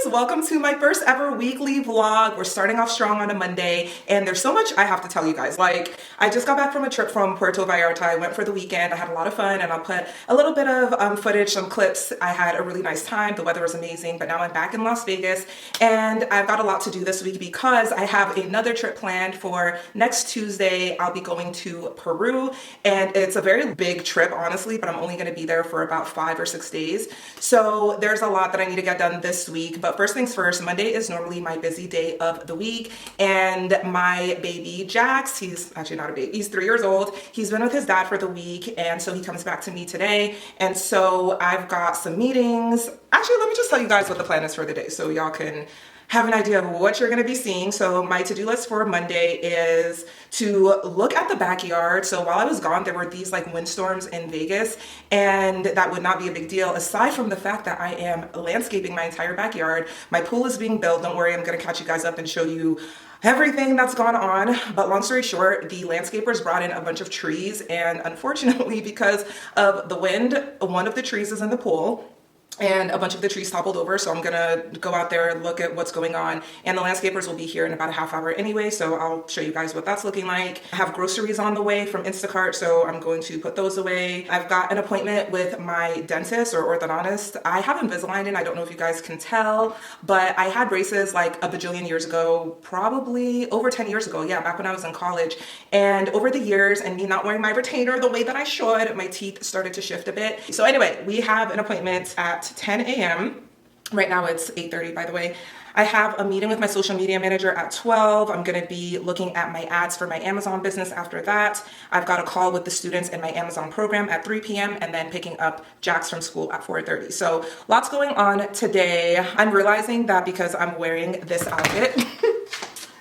welcome to my first ever weekly vlog. We're starting off strong on a Monday, and there's so much I have to tell you guys. Like, I just got back from a trip from Puerto Vallarta. I went for the weekend. I had a lot of fun, and I'll put a little bit of footage, some clips. I had a really nice time. The weather was amazing, but now I'm back in Las Vegas, and I've got a lot to do this week because I have another trip planned for next Tuesday. I'll be going to Peru, and it's a very big trip, honestly, but I'm only going to be there for about 5 or 6 days. So there's a lot that I need to get done this week. But first things first, Monday is normally my busy day of the week, and my baby Jax, he's actually not a baby, he's 3 years old. He's been with his dad for the week, and so he comes back to me today. And so I've got some meetings. Actually, let me just tell you guys what the plan is for the day so y'all can have an idea of what you're going to be seeing. So my to-do list for Monday is to look at the backyard. So while I was gone, there were these like windstorms in Vegas, and that would not be a big deal aside from the fact that I am landscaping my entire backyard. My pool is being built. Don't worry, I'm going to catch you guys up and show you everything that's gone on. But long story short, the landscapers brought in a bunch of trees, and unfortunately, because of the wind, one of the trees is in the pool, and a bunch of the trees toppled over. So I'm gonna go out there and look at what's going on, and the landscapers will be here in about a half hour anyway, so I'll show you guys what that's looking like. I have groceries on the way from Instacart, so I'm going to put those away. I've got an appointment with my dentist or orthodontist. I have Invisalign in. I don't know if you guys can tell, but I had braces like a bajillion years ago, probably over 10 years ago, yeah, back when I was in college. And over the years, and me not wearing my retainer the way that I should, my teeth started to shift a bit. So anyway, we have an appointment at 10 a.m. Right now it's 8:30, by the way. I have a meeting with my social media manager at 12. I'm going to be looking at my ads for my Amazon business after that. I've got a call with the students in my Amazon program at 3 p.m. and then picking up Jax from school at 4:30. So lots going on today. I'm realizing that because I'm wearing this outfit,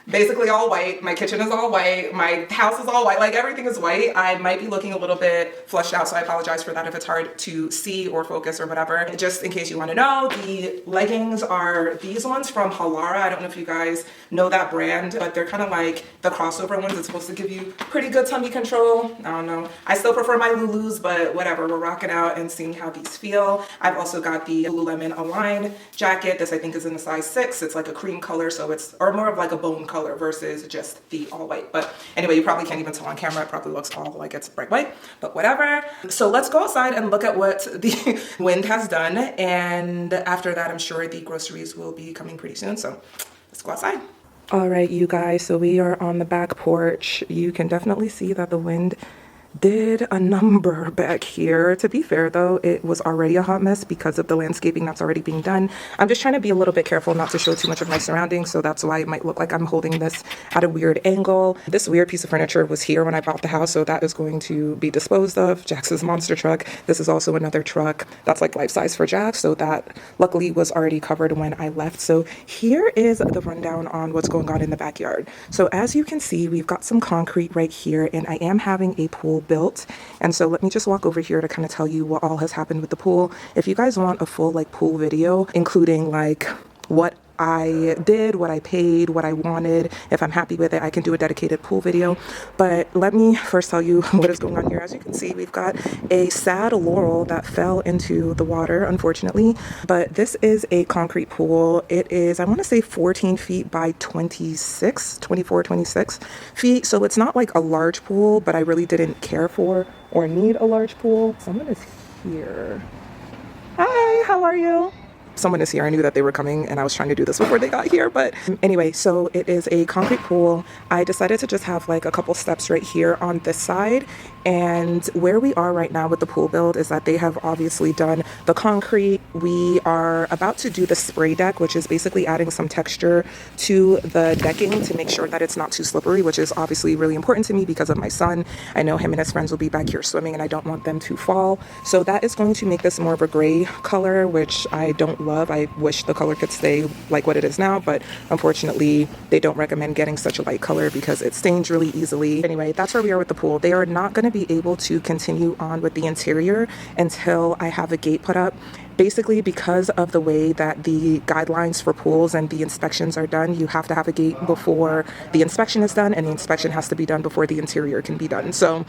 basically all white, my kitchen is all white, my house is all white, like everything is white, I might be looking a little bit flushed out, so I apologize for that if it's hard to see or focus or whatever. Just in case you want to know, the leggings are these ones from Halara. I don't know if you guys know that brand, but they're kind of like the crossover ones. It's supposed to give you pretty good tummy control. I don't know. I still prefer my Lulus, but whatever, we're rocking out and seeing how these feel. I've also got the Lululemon Align jacket. This I think is in a size 6. It's like a cream color, so it's, or more of like a bone color versus just the all white. But anyway, you probably can't even tell on camera. It probably looks all like it's bright white, but whatever. So let's go outside and look at what the wind has done. And after that, I'm sure the groceries will be coming pretty soon. So let's go outside. All right, you guys, so we are on the back porch. You can definitely see that the wind did a number back here. To be fair though, it was already a hot mess because of the landscaping that's already being done. I'm just trying to be a little bit careful not to show too much of my surroundings, so that's why it might look like I'm holding this at a weird angle. This weird piece of furniture was here when I bought the house, so that is going to be disposed of. Jax's monster truck. This is also another truck that's like life size for Jax, so that luckily was already covered when I left. So here is the rundown on what's going on in the backyard. So as you can see, we've got some concrete right here, and I am having a pool built. And so let me just walk over here to kind of tell you what all has happened with the pool. If you guys want a full like pool video, including like what I did, what I paid, what I wanted, if I'm happy with it, I can do a dedicated pool video. But let me first tell you what is going on here. As you can see, we've got a sad laurel that fell into the water, unfortunately. But this is a concrete pool. It is, I want to say 14 feet by 24, 26 feet. So it's not like a large pool, but I really didn't care for or need a large pool. Someone is here. Hi, how are you? Someone is here. I knew that they were coming, and I was trying to do this before they got here. But anyway, so it is a concrete pool. I decided to just have like a couple steps right here on this side. And where we are right now with the pool build is that they have obviously done the concrete. We are about to do the spray deck, which is basically adding some texture to the decking to make sure that it's not too slippery, which is obviously really important to me because of my son. I know him and his friends will be back here swimming, and I don't want them to fall. So that is going to make this more of a gray color, which I don't love. I wish the color could stay like what it is now, but unfortunately they don't recommend getting such a light color because it stains really easily. Anyway, that's where we are with the pool. They are not going to be able to continue on with the interior until I have a gate put up. Basically, because of the way that the guidelines for pools and the inspections are done, you have to have a gate before the inspection is done, and the inspection has to be done before the interior can be done. So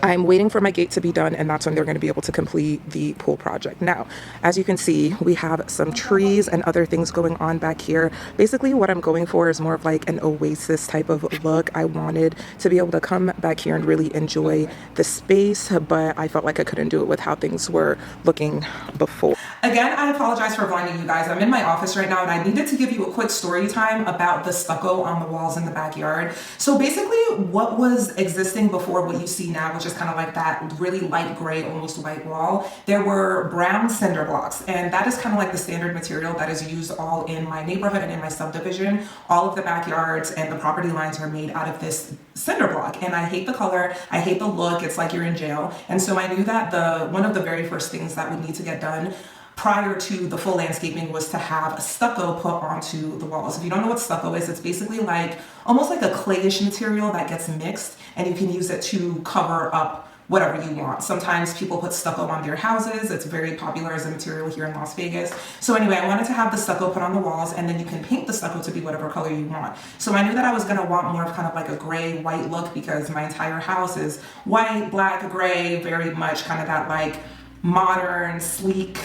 I'm waiting for my gate to be done, and that's when they're going to be able to complete the pool project. Now, as you can see, we have some trees and other things going on back here. Basically, what I'm going for is more of like an oasis type of look. I wanted to be able to come back here and really enjoy the space, but I felt like I couldn't do it with how things were looking before. Again, I apologize for blinding you guys. I'm in my office right now, and I needed to give you a quick story time about the stucco on the walls in the backyard. So basically, what was existing before what you see now, which is kind of like that really light gray, almost white wall, there were brown cinder blocks, and that is kind of like the standard material that is used all in my neighborhood and in my subdivision. All of the backyards and the property lines are made out of this cinder block, and I hate the color, I hate the look, it's like you're in jail. And so I knew that one of the very first things that would need to get done prior to the full landscaping was to have stucco put onto the walls. If you don't know what stucco is, it's basically like almost like a clayish material that gets mixed, and you can use it to cover up whatever you want. Sometimes people put stucco on their houses. It's very popular as a material here in Las Vegas. So anyway, I wanted to have the stucco put on the walls, and then you can paint the stucco to be whatever color you want. So I knew that I was gonna want more of kind of like a gray white look, because my entire house is white, black, gray, very much kind of that like modern, sleek,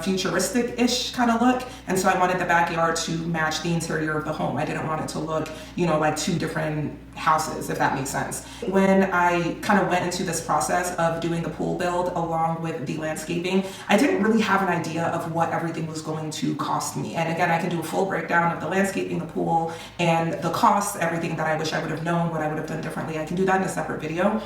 futuristic-ish kind of look. And so I wanted the backyard to match the interior of the home. I didn't want it to look, you know, like two different houses, if that makes sense. When I kind of went into this process of doing the pool build along with the landscaping, I didn't really have an idea of what everything was going to cost me. And again, I can do a full breakdown of the landscaping, the pool, and the costs, everything that I wish I would have known, what I would have done differently. I can do that in a separate video.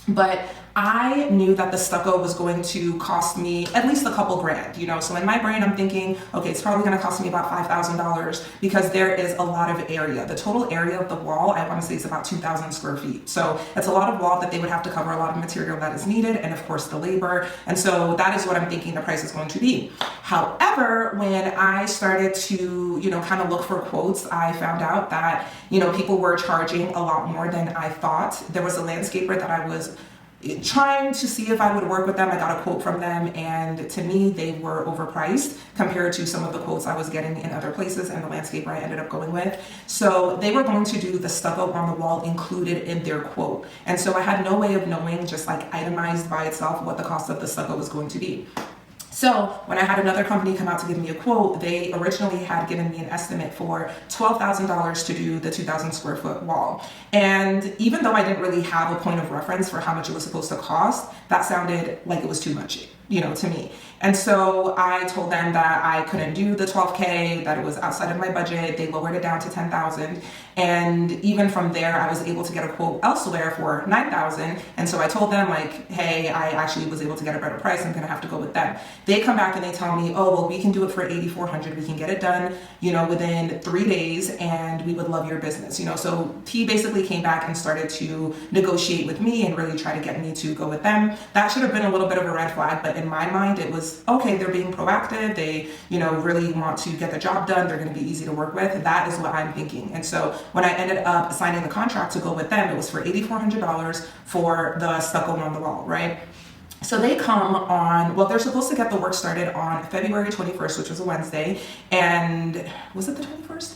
But I knew that the stucco was going to cost me at least a couple grand, you know? So in my brain, I'm thinking, okay, it's probably gonna cost me about $5,000 because there is a lot of area. The total area of the wall, I wanna say, is about 2,000 square feet. So it's a lot of wall that they would have to cover, a lot of material that is needed, and of course the labor. And so that is what I'm thinking the price is going to be. However, when I started to, you know, kind of look for quotes, I found out that, you know, people were charging a lot more than I thought. There was a landscaper that I was trying to see if I would work with them. I got a quote from them, and to me, they were overpriced compared to some of the quotes I was getting in other places and the landscaper I ended up going with. So they were going to do the stucco on the wall included in their quote. And so I had no way of knowing, just like itemized by itself, what the cost of the stucco was going to be. So when I had another company come out to give me a quote, they originally had given me an estimate for $12,000 to do the 2,000 square foot wall. And even though I didn't really have a point of reference for how much it was supposed to cost, that sounded like it was too much, you know, to me. And so I told them that I couldn't do the 12K, that it was outside of my budget. They lowered it down to 10,000. And even from there, I was able to get a quote elsewhere for 9,000. And so I told them, like, hey, I actually was able to get a better price. I'm gonna have to go with them. They come back and they tell me, oh, well, we can do it for 8,400. We can get it done, you know, within 3 days, and we would love your business, you know. So he basically came back and started to negotiate with me and really try to get me to go with them. That should have been a little bit of a red flag, but in my mind, it was, okay, they're being proactive. They, you know, really want to get the job done. They're gonna be easy to work with. That is what I'm thinking. And so when I ended up signing the contract to go with them, it was for $8,400 for the stucco on the wall, right? So they come on, well, they're supposed to get the work started on February 21st, which was a Wednesday. And was it the 21st?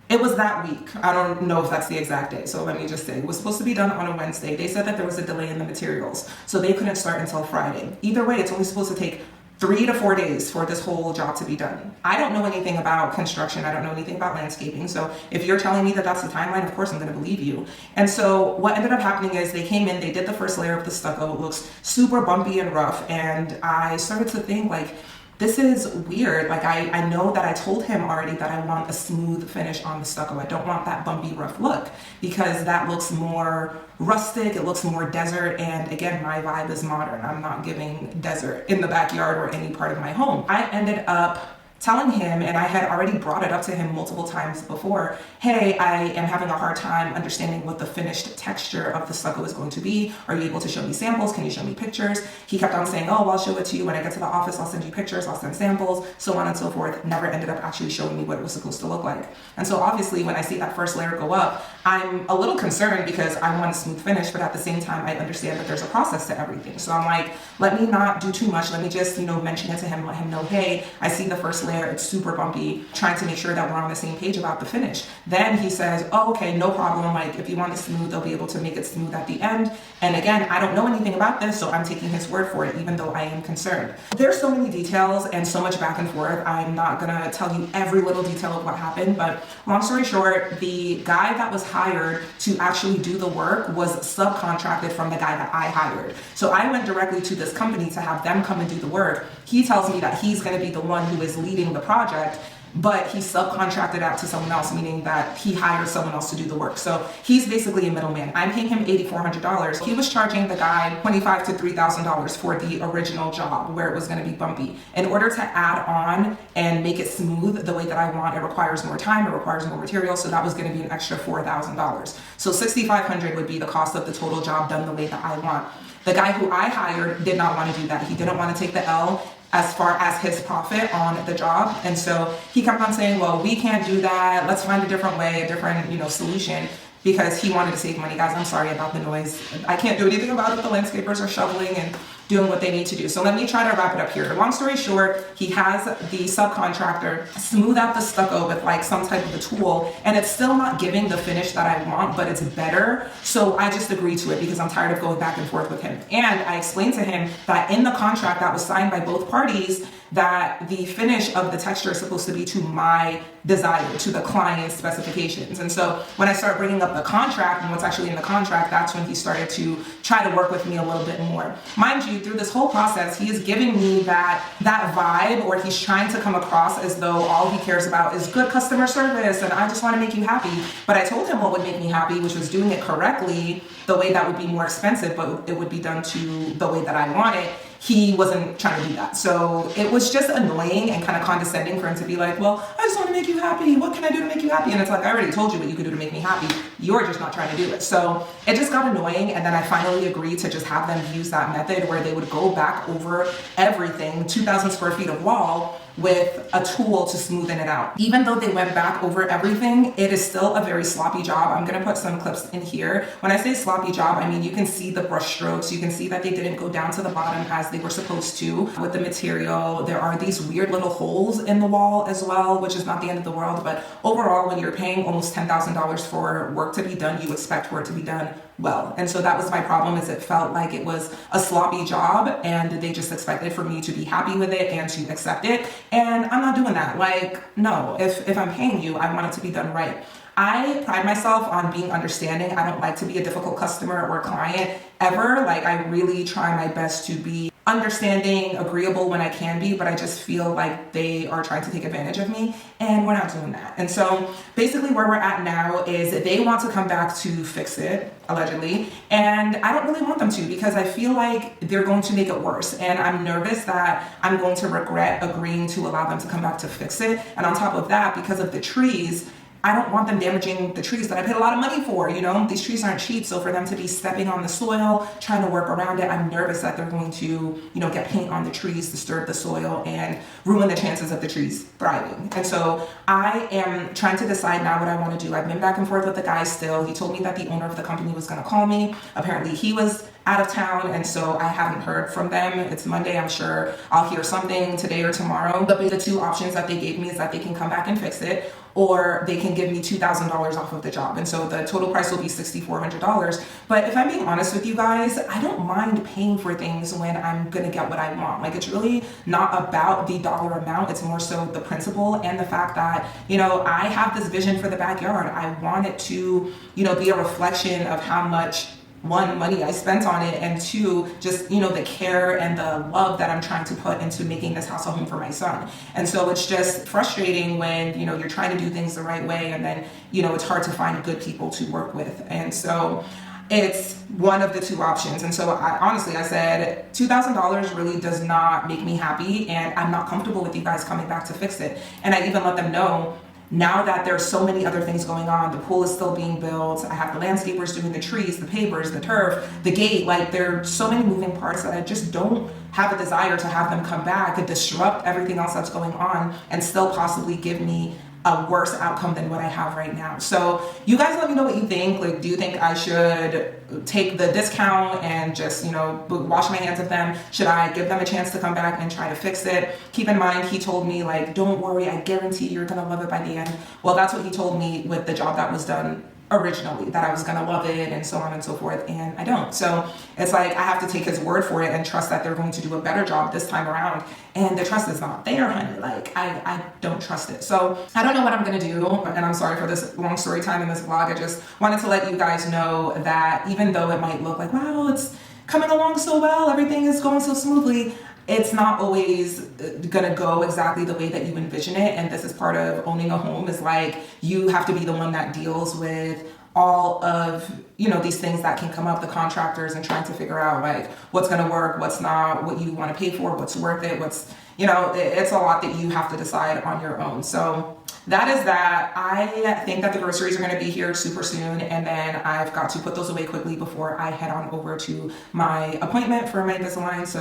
It was that week. I don't know if that's the exact day, so let me just say, it was supposed to be done on a Wednesday. They said that there was a delay in the materials, so they couldn't start until Friday. Either way, it's only supposed to take 3 to 4 days for this whole job to be done. I don't know anything about construction. I don't know anything about landscaping. So if you're telling me that that's the timeline, of course I'm gonna believe you. And so what ended up happening is they came in, they did the first layer of the stucco. It looks super bumpy and rough. And I started to think, like, this is weird. Like, I know that I told him already that I want a smooth finish on the stucco. I don't want that bumpy, rough look, because that looks more rustic, it looks more desert, and again, my vibe is modern. I'm not giving desert in the backyard or any part of my home. I ended up telling him, and I had already brought it up to him multiple times before, hey, I am having a hard time understanding what the finished texture of the stucco is going to be. Are you able to show me samples? Can you show me pictures? He kept on saying, oh, well, I'll show it to you when I get to the office. I'll send you pictures, I'll send samples, so on and so forth. Never ended up actually showing me what it was supposed to look like. And so obviously when I see that first layer go up, I'm a little concerned because I want a smooth finish, but at the same time, I understand that there's a process to everything. So I'm like, let me not do too much. Let me just, you know, mention it to him, let him know, hey, I see the first layer there, it's super bumpy, trying to make sure that we're on the same page about the finish. Then he says, oh, okay, no problem. Like if you want it smooth, they'll be able to make it smooth at the end. And again, I don't know anything about this, so I'm taking his word for it, even though I am concerned. There's so many details and so much back and forth. I'm not gonna tell you every little detail of what happened, but long story short, the guy that was hired to actually do the work was subcontracted from the guy that I hired. So I went directly to this company to have them come and do the work. He tells me that he's gonna be the one who is leading the project, but he subcontracted out to someone else, meaning that he hired someone else to do the work. So he's basically a middleman. I'm paying him $8,400. He was charging the guy $2,500 to $3,000 for the original job where it was going to be bumpy. In order to add on and make it smooth the way that I want, it requires more time, it requires more material. So that was going to be an extra $4,000. So $6,500 would be the cost of the total job done the way that I want. The guy who I hired did not want to do that. He didn't want to take the L as far as his profit on the job. And so he kept on saying, well, we can't do that. Let's find a different way, a different, solution, because he wanted to save money. Guys, I'm sorry about the noise. I can't do anything about it. The landscapers are shoveling and doing what they need to do. So let me try to wrap it up here. Long story short, he has the subcontractor smooth out the stucco with like some type of a tool, and it's still not giving the finish that I want, but it's better. So I just agreed to it because I'm tired of going back and forth with him. And I explained to him that in the contract that was signed by both parties, that the finish of the texture is supposed to be to my desire, to the client's specifications. And so when I started bringing up the contract and what's actually in the contract, that's when he started to try to work with me a little bit more. Mind you, through this whole process, he is giving me that vibe, or he's trying to come across as though all he cares about is good customer service and I just want to make you happy. But I told him what would make me happy, which was doing it correctly, the way that would be more expensive, but it would be done to the way that I want it. He wasn't trying to do that. So it was just annoying and kind of condescending for him to be like, well, I just want to make you happy. What can I do to make you happy? And it's like, I already told you what you could do to make me happy. You're just not trying to do it. So it just got annoying. And then I finally agreed to just have them use that method where they would go back over everything, 2,000 square feet of wall, with a tool to smoothen it out. Even though they went back over everything, it is still a very sloppy job. I'm gonna put some clips in here. When I say sloppy job, I mean you can see the brush strokes, you can see that they didn't go down to the bottom as they were supposed to with the material. There are these weird little holes in the wall as well, which is not the end of the world, but overall when you're paying almost $10,000 for work to be done, you expect for it to be done well. And so that was my problem, is it felt like it was a sloppy job and they just expected for me to be happy with it and to accept it. And I'm not doing that. Like, no, if I'm paying you, I want it to be done right. I pride myself on being understanding. I don't like to be a difficult customer or client ever. Like, I really try my best to be understanding, agreeable when I can be, but I just feel like they are trying to take advantage of me, and we're not doing that. And so basically where we're at now is they want to come back to fix it, allegedly, and I don't really want them to, because I feel like they're going to make it worse, and I'm nervous that I'm going to regret agreeing to allow them to come back to fix it. And on top of that, because of the trees, I don't want them damaging the trees that I paid a lot of money for. These trees aren't cheap. So for them to be stepping on the soil, trying to work around it, I'm nervous that they're going to, get paint on the trees, disturb the soil, and ruin the chances of the trees thriving. And so I am trying to decide now what I want to do. I've been back and forth with the guy still. He told me that the owner of the company was going to call me. Apparently he was out of town, and so I haven't heard from them. It's Monday. I'm sure I'll hear something today or tomorrow. But the two options that they gave me is that they can come back and fix it, or they can give me $2,000 off of the job. And so the total price will be $6,400. But if I'm being honest with you guys, I don't mind paying for things when I'm gonna get what I want. Like, it's really not about the dollar amount. It's more so the principle and the fact that, I have this vision for the backyard. I want it to, be a reflection of how much, one, money I spent on it, and two, just, the care and the love that I'm trying to put into making this house a home for my son. And so it's just frustrating when, you're trying to do things the right way, and then, it's hard to find good people to work with. And so it's one of the two options. And so I said, $2,000 really does not make me happy, and I'm not comfortable with you guys coming back to fix it. And I even let them know, now that there's so many other things going on, the pool is still being built, I have the landscapers doing the trees, the pavers, the turf, the gate, like there are so many moving parts that I just don't have a desire to have them come back and disrupt everything else that's going on and still possibly give me a worse outcome than what I have right now. So you guys let me know what you think. Like, do you think I should take the discount and just, you know, wash my hands of them? Should I give them a chance to come back and try to fix it? Keep in mind, he told me, like, don't worry, I guarantee you're gonna love it by the end. Well, that's what he told me with the job that was done originally, that I was gonna love it and so on and so forth, and I don't. So it's like I have to take his word for it and trust that they're going to do a better job this time around, and the trust is not there, honey. Like, I don't trust it. So I don't know what I'm gonna do, and I'm sorry for this long story time in this vlog. I just wanted to let you guys know that even though it might look like, wow, it's coming along so well, everything is going so smoothly, it's not always gonna go exactly the way that you envision it. And this is part of owning a home, is like, you have to be the one that deals with all of, you know, these things that can come up, the contractors, and trying to figure out like what's gonna work, what's not, what you wanna pay for, what's worth it, what's, you know, it's a lot that you have to decide on your own. So that is that. I think that the groceries are going to be here super soon, and then I've got to put those away quickly before I head on over to my appointment for my Invisalign. So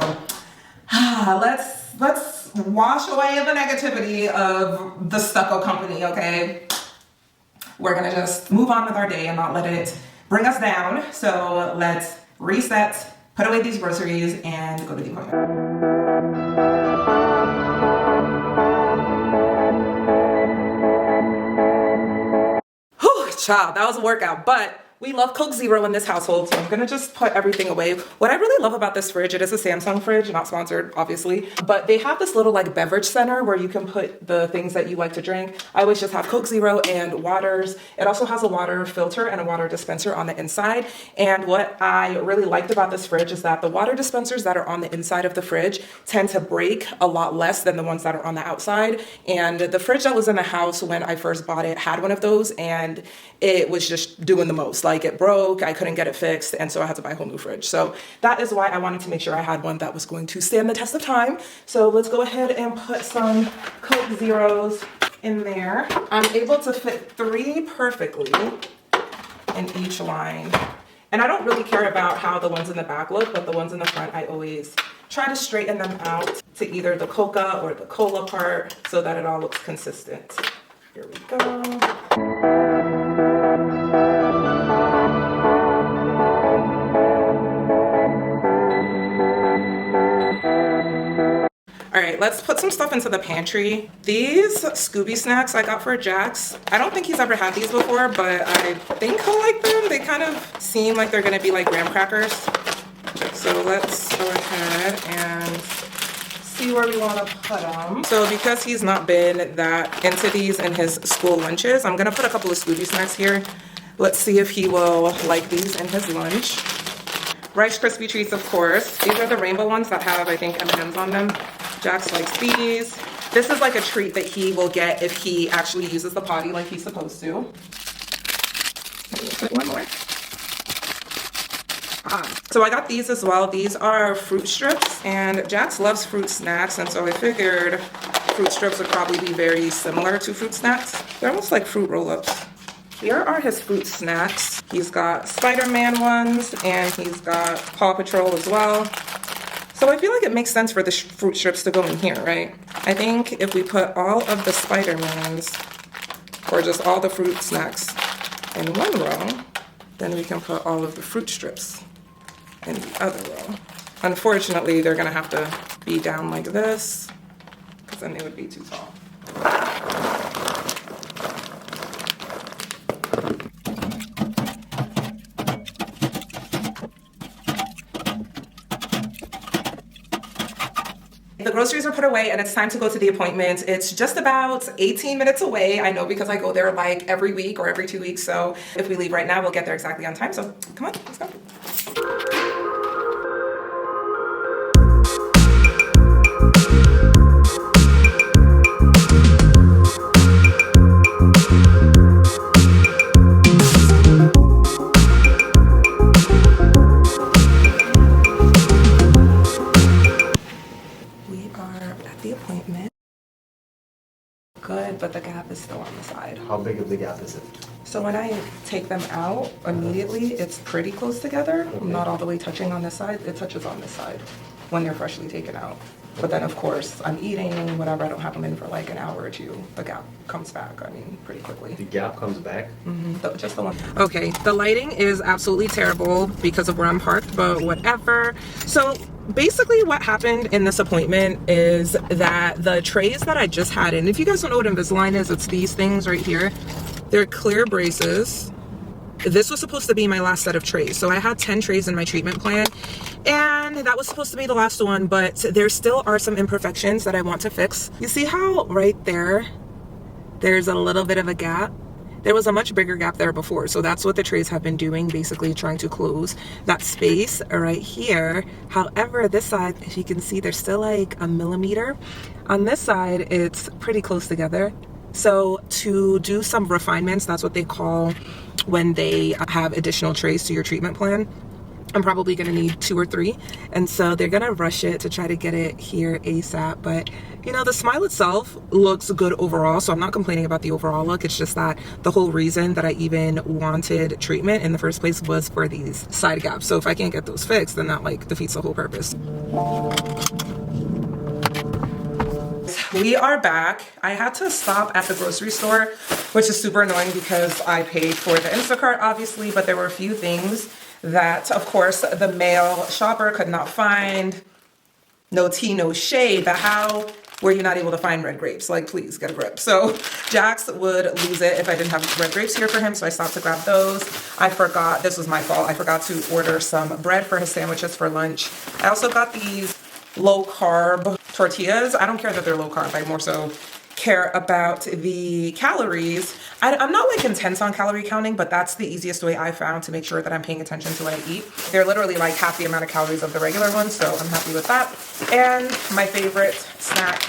let's wash away the negativity of the Stucco company, okay? We're gonna just move on with our day and not let it bring us down. So let's reset, put away these groceries, and go to the appointment. Child, that was a workout, but we love Coke Zero in this household, so I'm gonna just put everything away. What I really love about this fridge, it is a Samsung fridge, not sponsored, obviously, but they have this little like beverage center where you can put the things that you like to drink. I always just have Coke Zero and waters. It also has a water filter and a water dispenser on the inside. And what I really liked about this fridge is that the water dispensers that are on the inside of the fridge tend to break a lot less than the ones that are on the outside. And the fridge that was in the house when I first bought it had one of those, and it was just doing the most. Like, it broke, I couldn't get it fixed, and so I had to buy a whole new fridge. So that is why I wanted to make sure I had one that was going to stand the test of time. So let's go ahead and put some Coke Zeros in there. I'm able to fit 3 perfectly in each line. And I don't really care about how the ones in the back look, but the ones in the front, I always try to straighten them out to either the coca or the cola part so that it all looks consistent. Here we go. All right, let's put some stuff into the pantry. These Scooby snacks I got for Jax. I don't think he's ever had these before, but I think he'll like them. They kind of seem like they're gonna be like graham crackers. So let's go ahead and see where we wanna put them. So because he's not been that into these in his school lunches, I'm gonna put a couple of Scooby snacks here. Let's see if he will like these in his lunch. Rice Krispie treats, of course. These are the rainbow ones that have, I think, M&Ms on them. Jax likes these. This is like a treat that he will get if he actually uses the potty like he's supposed to. Put one more. So I got these as well. These are fruit strips, and Jax loves fruit snacks, and so I figured fruit strips would probably be very similar to fruit snacks. They're almost like fruit roll-ups. Here are his fruit snacks. He's got Spider-Man ones, and he's got Paw Patrol as well. So I feel like it makes sense for the fruit strips to go in here, right? I think if we put all of the Spider-Mans, or just all the fruit snacks in one row, then we can put all of the fruit strips in the other row. Unfortunately, they're gonna have to be down like this, because then they would be too tall. The groceries are put away and it's time to go to the appointment. It's just about 18 minutes away. I know because I go there like every week or every 2 weeks. So if we leave right now, we'll get there exactly on time. So come on, let's go. Good, but the gap is still on the side. How big of the gap is it? So when I take them out immediately, it's pretty close together. Okay. Not all the way touching on this side. It touches on this side when they're freshly taken out. But then of course I'm eating, whatever, I don't have them in for like an hour or two. The gap comes back, I mean, pretty quickly. The gap comes back? Just the one. Okay, the lighting is absolutely terrible because of where I'm parked, but whatever. So basically what happened in this appointment is that the trays that I just had in, if you guys don't know what Invisalign is, it's these things right here. They're clear braces. This was supposed to be my last set of trays. So I had 10 trays in my treatment plan, and that was supposed to be the last one, but there still are some imperfections that I want to fix. You see how right there, there's a little bit of a gap? There was a much bigger gap there before. So that's what the trays have been doing, basically trying to close that space right here. However, this side, if you can see, there's still like a millimeter. On this side, it's pretty close together. So to do some refinements, that's what they call when they have additional trays to your treatment plan, I'm probably going to need 2 or 3. And so they're going to rush it to try to get it here ASAP. But, you know, the smile itself looks good overall. So I'm not complaining about the overall look. It's just that the whole reason that I even wanted treatment in the first place was for these side gaps. So if I can't get those fixed, then that like defeats the whole purpose. We are back. I had to stop at the grocery store, which is super annoying because I paid for the Instacart, obviously, but there were a few things that, of course, the male shopper could not find. No tea, no shade, but how were you not able to find red grapes? Like, please get a grip. So Jax would lose it if I didn't have red grapes here for him, so I stopped to grab those. I forgot, this was my fault, I forgot to order some bread for his sandwiches for lunch. I also got these low carb tortillas. I don't care that they're low carb, I more so care about the calories. I'm not like intense on calorie counting, but that's the easiest way I found to make sure that I'm paying attention to what I eat. They're literally like half the amount of calories of the regular ones, so I'm happy with that. And my favorite snack,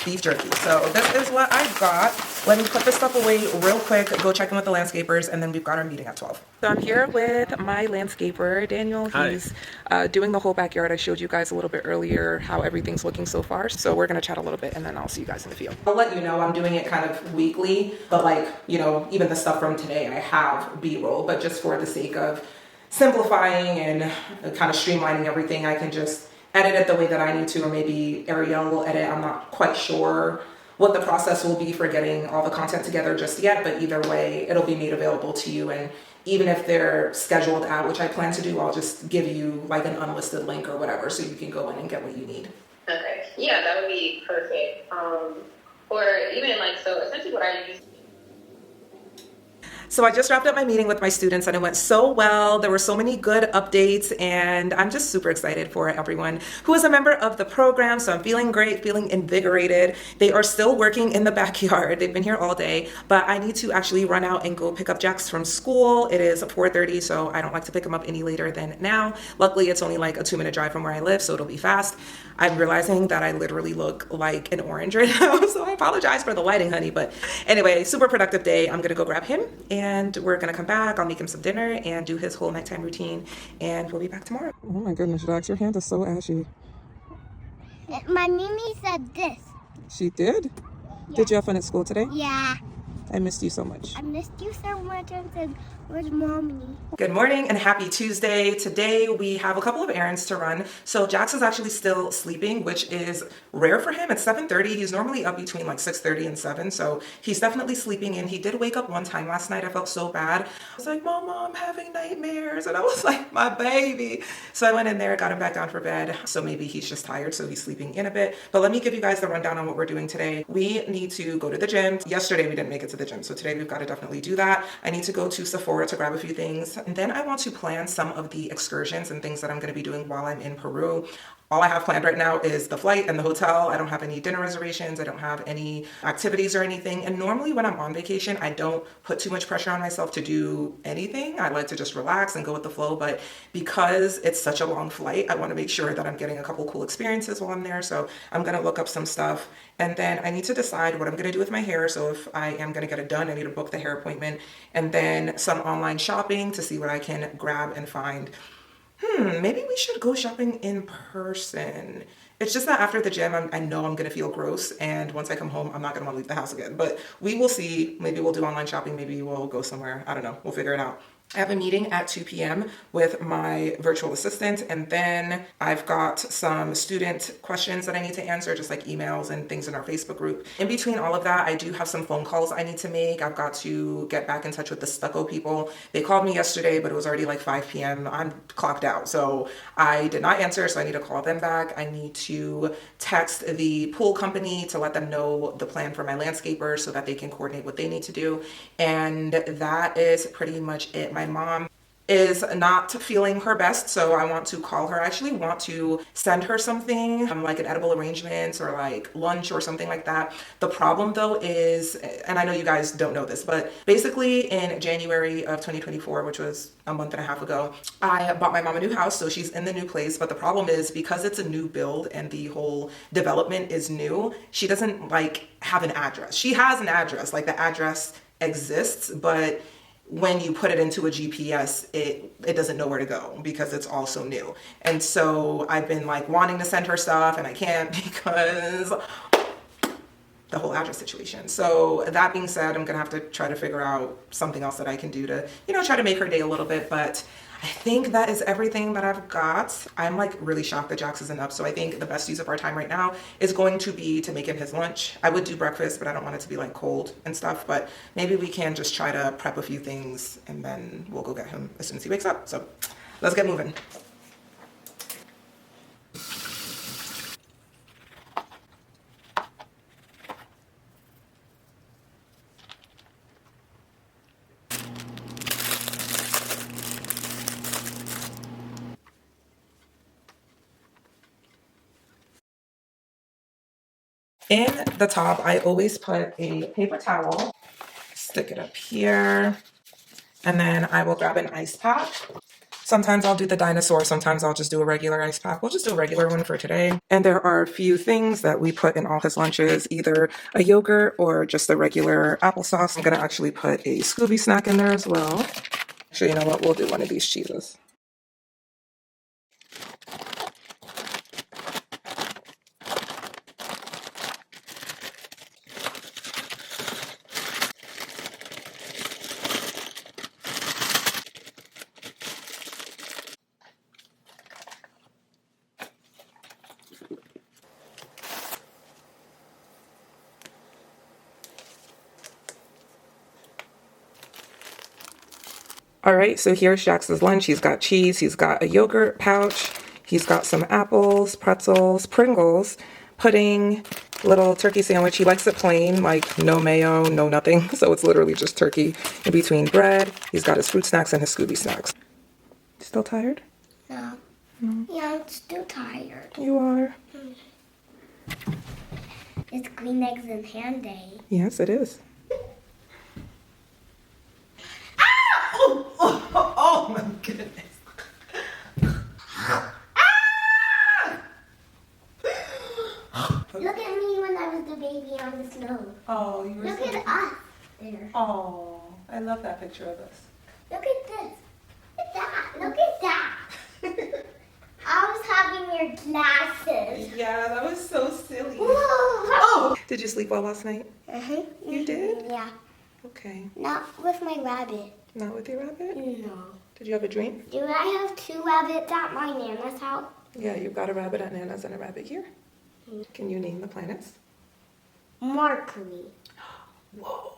beef jerky. So this is what I got. Let me put this stuff away real quick, go check in with the landscapers, and then we've got our meeting at 12. So I'm here with my landscaper, Daniel. He's doing the whole backyard. I showed you guys a little bit earlier how everything's looking so far. So we're gonna chat a little bit and then I'll see you guys in the field. I'll let you know I'm doing it kind of weekly, but like, you know, even the stuff from today, I have B-roll, but just for the sake of simplifying and kind of streamlining everything, I can just edit it the way that I need to, or maybe Ariel will edit. I'm not quite sure what the process will be for getting all the content together just yet, but either way, it'll be made available to you. And even if they're scheduled out, which I plan to do, I'll just give you like an unlisted link or whatever, so you can go in and get what you need. Okay, yeah, that would be perfect. Or even like, so essentially what I use. So I just wrapped up my meeting with my students and it went so well. There were so many good updates and I'm just super excited for everyone who is a member of the program. So I'm feeling great, feeling invigorated. They are still working in the backyard. They've been here all day, but I need to actually run out and go pick up Jax from school. It is 4:30, so I don't like to pick him up any later than now. Luckily, it's only like a 2-minute drive from where I live, so it'll be fast. I'm realizing that I literally look like an orange right now, so I apologize for the lighting, honey. But anyway, super productive day. I'm gonna go grab him and we're gonna come back. I'll make him some dinner and do his whole nighttime routine, and we'll be back tomorrow. Oh my goodness, Jax, your hand is so ashy. My Mimi said this. She did? Yeah. Did you have fun at school today? Yeah. I missed you so much. I missed you so much. I said, where's Mommy? Good morning and happy Tuesday. Today we have a couple of errands to run. So Jax is actually still sleeping, which is rare for him. It's 7:30. He's normally up between like 6:30 and 7. So he's definitely sleeping in. He did wake up one time last night. I felt so bad. I was like, Mama, I'm having nightmares. And I was like, my baby. So I went in there, got him back down for bed. So maybe he's just tired, so he's sleeping in a bit. But let me give you guys the rundown on what we're doing today. We need to go to the gym. Yesterday we didn't make it to the gym, so today we've got to definitely do that. I need to go to Sephora to grab a few things, and then I want to plan some of the excursions and things that I'm going to be doing while I'm in Peru. All I have planned right now is the flight and the hotel. I don't have any dinner reservations. I don't have any activities or anything. And normally when I'm on vacation, I don't put too much pressure on myself to do anything. I like to just relax and go with the flow. But because it's such a long flight, I want to make sure that I'm getting a couple cool experiences while I'm there. So I'm going to look up some stuff. And then I need to decide what I'm going to do with my hair. So if I am going to get it done, I need to book the hair appointment. And then some online shopping to see what I can grab and find. Maybe we should go shopping in person. It's just that after the gym, I know I'm gonna feel gross, and once I come home, I'm not gonna wanna leave the house again. But we will see. Maybe we'll do online shopping. Maybe we'll go somewhere. I don't know. We'll figure it out. I have a meeting at 2 p.m. with my virtual assistant, and then I've got some student questions that I need to answer, just like emails and things in our Facebook group. In between all of that, I do have some phone calls I need to make. I've got to get back in touch with the Stucco people. They called me yesterday, but it was already like 5 p.m. I'm clocked out, so I did not answer, so I need to call them back. I need to text the pool company to let them know the plan for my landscaper so that they can coordinate what they need to do. And that is pretty much it. My mom is not feeling her best, so I want to call her. I actually want to send her something, like an edible arrangement or like lunch or something like that. The problem though is, and I know you guys don't know this, but basically in January of 2024, which was a month and a half ago, I bought my mom a new house, so she's in the new place. But the problem is, because it's a new build and the whole development is new, she doesn't like have an address. She has an address, like the address exists, but when you put it into a GPS, it doesn't know where to go because it's all so new. And so I've been like wanting to send her stuff and I can't because the whole address situation. So that being said, I'm gonna have to try to figure out something else that I can do to, try to make her day a little bit. But I think that is everything that I've got. I'm like really shocked that Jax isn't up. So I think the best use of our time right now is going to be to make him his lunch. I would do breakfast, but I don't want it to be like cold and stuff. But maybe we can just try to prep a few things and then we'll go get him as soon as he wakes up. So let's get moving. In the top, I always put a paper towel, stick it up here, and then I will grab an ice pack. Sometimes I'll do the dinosaur, sometimes I'll just do a regular ice pack. We'll just do a regular one for today. And there are a few things that we put in all his lunches, either a yogurt or just a regular applesauce. I'm gonna actually put a Scooby snack in there as well. Actually, you know what? We'll do one of these cheeses. All right, so here's Jax's lunch. He's got cheese, he's got a yogurt pouch, he's got some apples, pretzels, Pringles, pudding, little turkey sandwich. He likes it plain, like no mayo, no nothing. So it's literally just turkey in between bread. He's got his fruit snacks and his Scooby snacks. Still tired? No. Yeah, I'm still tired. You are? It's green eggs and ham day. Yes, it is. Oh my goodness. Look at me when I was the baby on the snow. Oh, you were Look so at us there. Oh, I love that picture of us. Look at this. Look at that. Look at that. I was having your glasses. Yeah, that was so silly. Whoa. Oh! Did you sleep well last night? Uh-huh. You did? Yeah. Okay. Not with my rabbit. Not with your rabbit? No. Did you have a dream? Do I have two rabbits at my Nana's house? Yeah, you've got a rabbit at Nana's and a rabbit here. Can you name the planets? Mercury. Whoa.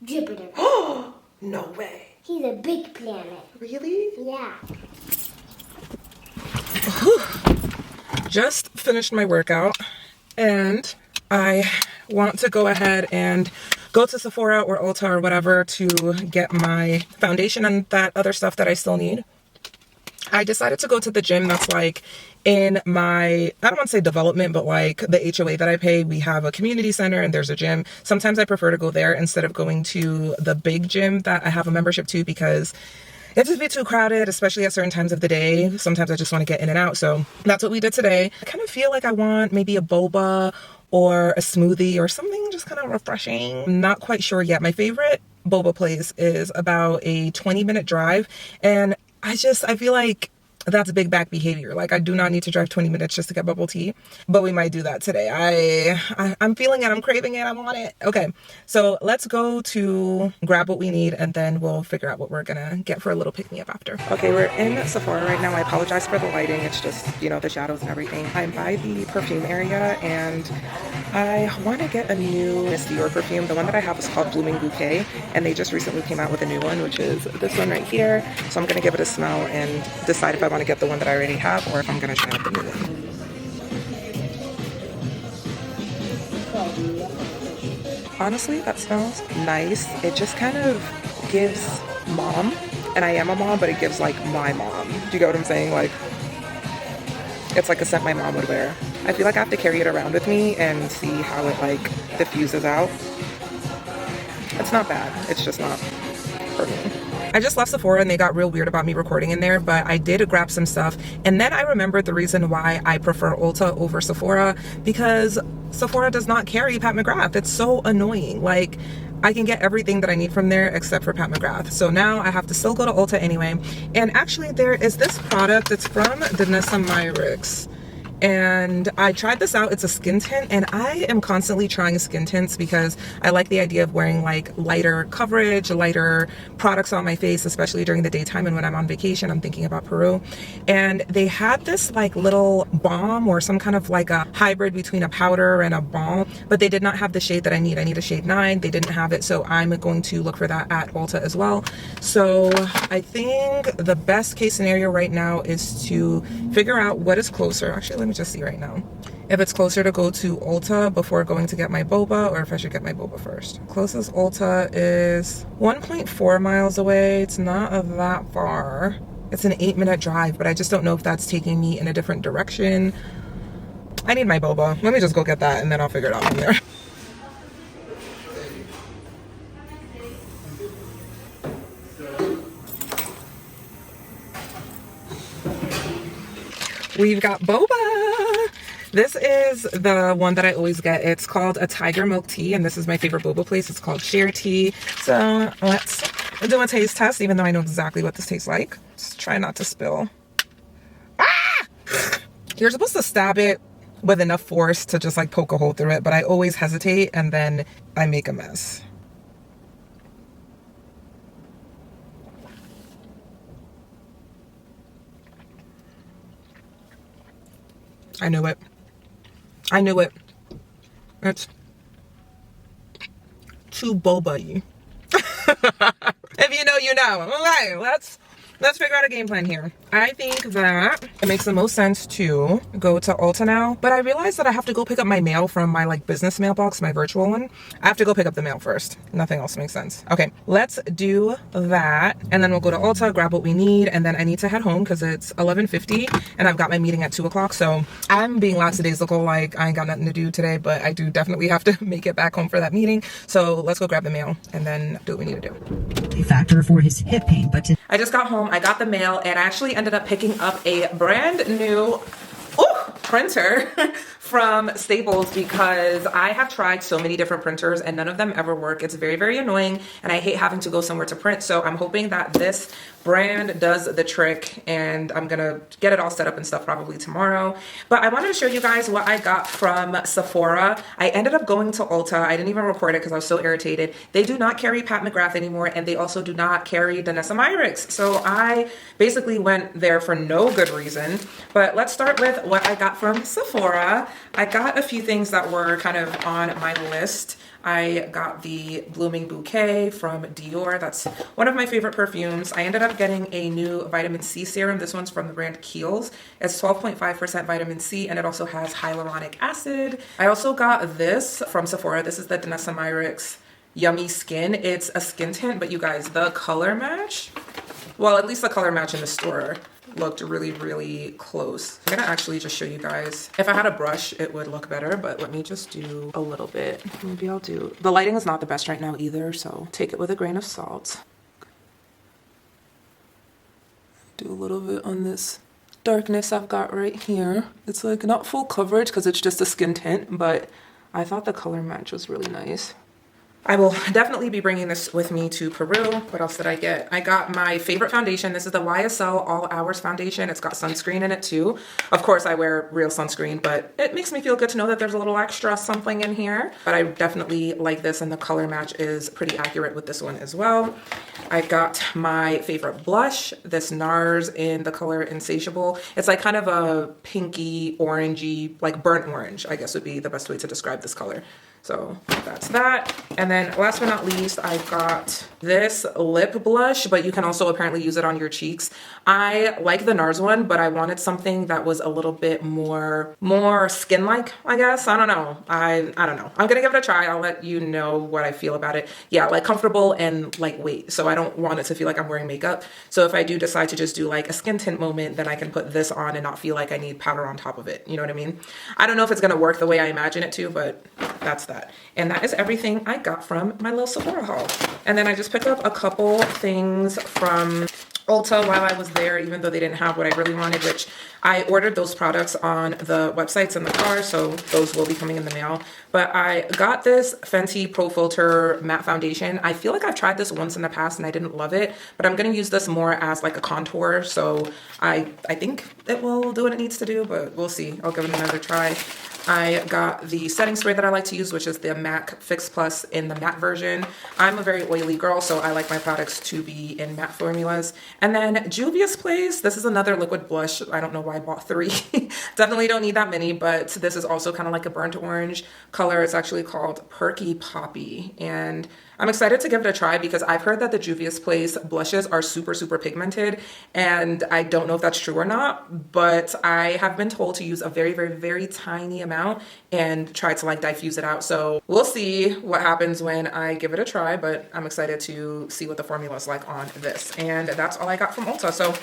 Jupiter. Oh, no way. He's a big planet. Really? Yeah. Just finished my workout and I want to go ahead and go to Sephora or Ulta or whatever to get my foundation and that other stuff that I still need. I decided to go to the gym that's like in my, I don't want to say development, but like the HOA that I pay. We have a community center and there's a gym. Sometimes I prefer to go there instead of going to the big gym that I have a membership to because it's just a bit too crowded, especially at certain times of the day. Sometimes I just want to get in and out. So that's what we did today. I kind of feel like I want maybe a boba or a smoothie or something just kind of refreshing. I'm not quite sure yet. My favorite boba place is about a 20-minute drive. And I feel like that's big back behavior. Like, I do not need to drive 20 minutes just to get bubble tea, but we might do that today. I'm feeling it. I'm craving it. I want it. Okay, so let's go to grab what we need, and then we'll figure out what we're gonna get for a little pick-me-up after. Okay, we're in Sephora right now. I apologize for the lighting. It's just, you know, the shadows and everything. I'm by the perfume area, and I want to get a new Miss Dior perfume. The one that I have is called Blooming Bouquet, and they just recently came out with a new one, which is this one right here. So I'm gonna give it a smell and decide if I want to get the one that I already have or if I'm going to try out the new one. Honestly, that smells nice. It just kind of gives mom, and I am a mom, but it gives like my mom. Do you get what I'm saying? Like, it's like a scent my mom would wear. I feel like I have to carry it around with me and see how it like diffuses out. It's not bad. It's just not for me. I just left Sephora and they got real weird about me recording in there, but I did grab some stuff. And then I remembered the reason why I prefer Ulta over Sephora, because Sephora does not carry Pat McGrath. It's so annoying. Like, I can get everything that I need from there except for Pat McGrath. So now I have to still go to Ulta anyway. And actually there is this product that's from Danessa Myricks. And I tried this out. It's a skin tint, and I am constantly trying skin tints because I like the idea of wearing like lighter coverage, lighter products on my face, especially during the daytime and when I'm on vacation. I'm thinking about Peru. And they had this like little balm or some kind of like a hybrid between a powder and a balm, but they did not have the shade that I need. I need a shade 9. They didn't have it, so I'm going to look for that at Ulta as well. So I think the best case scenario right now is to figure out what is closer. Actually, let me just see right now if it's closer to go to Ulta before going to get my boba, or if I should get my boba first. Closest Ulta is 1.4 miles away. It's not that far. It's an 8-minute drive, but I just don't know if that's taking me in a different direction. I need my boba. Let me just go get that and then I'll figure it out from there. We've got boba. This is the one that I always get. It's called a tiger milk tea, and this is my favorite boba place. It's called Share Tea. So let's do a taste test, even though I know exactly what this tastes like. Just try not to spill. Ah! You're supposed to stab it with enough force to just like poke a hole through it, but I always hesitate and then I make a mess. I knew it. I knew it. It's too boba-y. If you know, you know. Okay, let's figure out a game plan here. I think that it makes the most sense to go to Ulta now, but I realized that I have to go pick up my mail from my like business mailbox, my virtual one. I have to go pick up the mail first. Nothing else makes sense. Okay, let's do that, and then we'll go to Ulta, grab what we need, and then I need to head home because it's 11:50 and I've got my meeting at 2 o'clock. So I'm being lackadaisical, like I ain't got nothing to do today, but I do definitely have to make it back home for that meeting. So let's go grab the mail and then do what we need to do. A factor for his hip pain, but I just got home, I got the mail, and I actually ended up picking up a brand new printer from Staples because I have tried so many different printers and none of them ever work. It's very, very annoying, and I hate having to go somewhere to print. So I'm hoping that this brand does the trick, and I'm gonna get it all set up and stuff probably tomorrow. But I wanted to show you guys what I got from Sephora. I ended up going to Ulta. I didn't even record it because I was so irritated. They do not carry Pat McGrath anymore, and they also do not carry Danessa Myricks. So I basically went there for no good reason. But let's start with what I got from Sephora. I got a few things that were kind of on my list. I got the Blooming Bouquet from Dior. That's one of my favorite perfumes. I ended up getting a new vitamin C serum. This one's from the brand Kiehl's. It's 12.5% vitamin C, and it also has hyaluronic acid. I also got this from Sephora. This is the Danessa Myricks Yummy Skin. It's a skin tint, but you guys, the color match, well, at least the color match in the store looked really, really close. I'm gonna actually just show you guys. If I had a brush, it would look better, but let me just do a little bit. Maybe I'll do, the lighting is not the best right now either, so take it with a grain of salt. Do a little bit on this darkness I've got right here. It's like not full coverage because it's just a skin tint, but I thought the color match was really nice. I will definitely be bringing this with me to Peru. What else did I get? I got my favorite foundation. This is the YSL All Hours foundation. It's got sunscreen in it too. Of course, I wear real sunscreen, but it makes me feel good to know that there's a little extra something in here. But I definitely like this, and the color match is pretty accurate with this one as well. I got my favorite blush, this NARS in the color Insatiable. It's like kind of a pinky, orangey, like burnt orange, I guess would be the best way to describe this color. So that's that. And then last but not least, I got this lip blush, but you can also apparently use it on your cheeks. I like the NARS one, but I wanted something that was a little bit more skin-like, I guess. I don't know. I don't know. I'm gonna give it a try. I'll let you know what I feel about it. Yeah, like comfortable and lightweight. So I don't want it to feel like I'm wearing makeup. So if I do decide to just do like a skin tint moment, then I can put this on and not feel like I need powder on top of it. You know what I mean? I don't know if it's gonna work the way I imagine it to, but that's that. And that is everything I got from my little Sephora haul. And then I just picked up a couple things from Ulta while I was there, even though they didn't have what I really wanted, which I ordered those products on the websites in the car, so those will be coming in the mail. But I got this Fenty Pro Filter matte foundation. I feel like I've tried this once in the past and I didn't love it, but I'm gonna use this more as like a contour, so I think it will do what it needs to do, but we'll see. I'll give it another try. I got the setting spray that I like to use, which is the MAC Fix Plus in the matte version. I'm a very oily girl, so I like my products to be in matte formulas. And then Juvia's Place, this is another liquid blush. I don't know why I bought 3. Definitely don't need that many, but this is also kind of like a burnt orange color. It's actually called Perky Poppy, and I'm excited to give it a try because I've heard that the Juvia's Place blushes are super, super pigmented, and I don't know if that's true or not, but I have been told to use a very, very, very tiny amount and try to like diffuse it out. So we'll see what happens when I give it a try, but I'm excited to see what the formula is like on this. And that's all I got from Ulta. So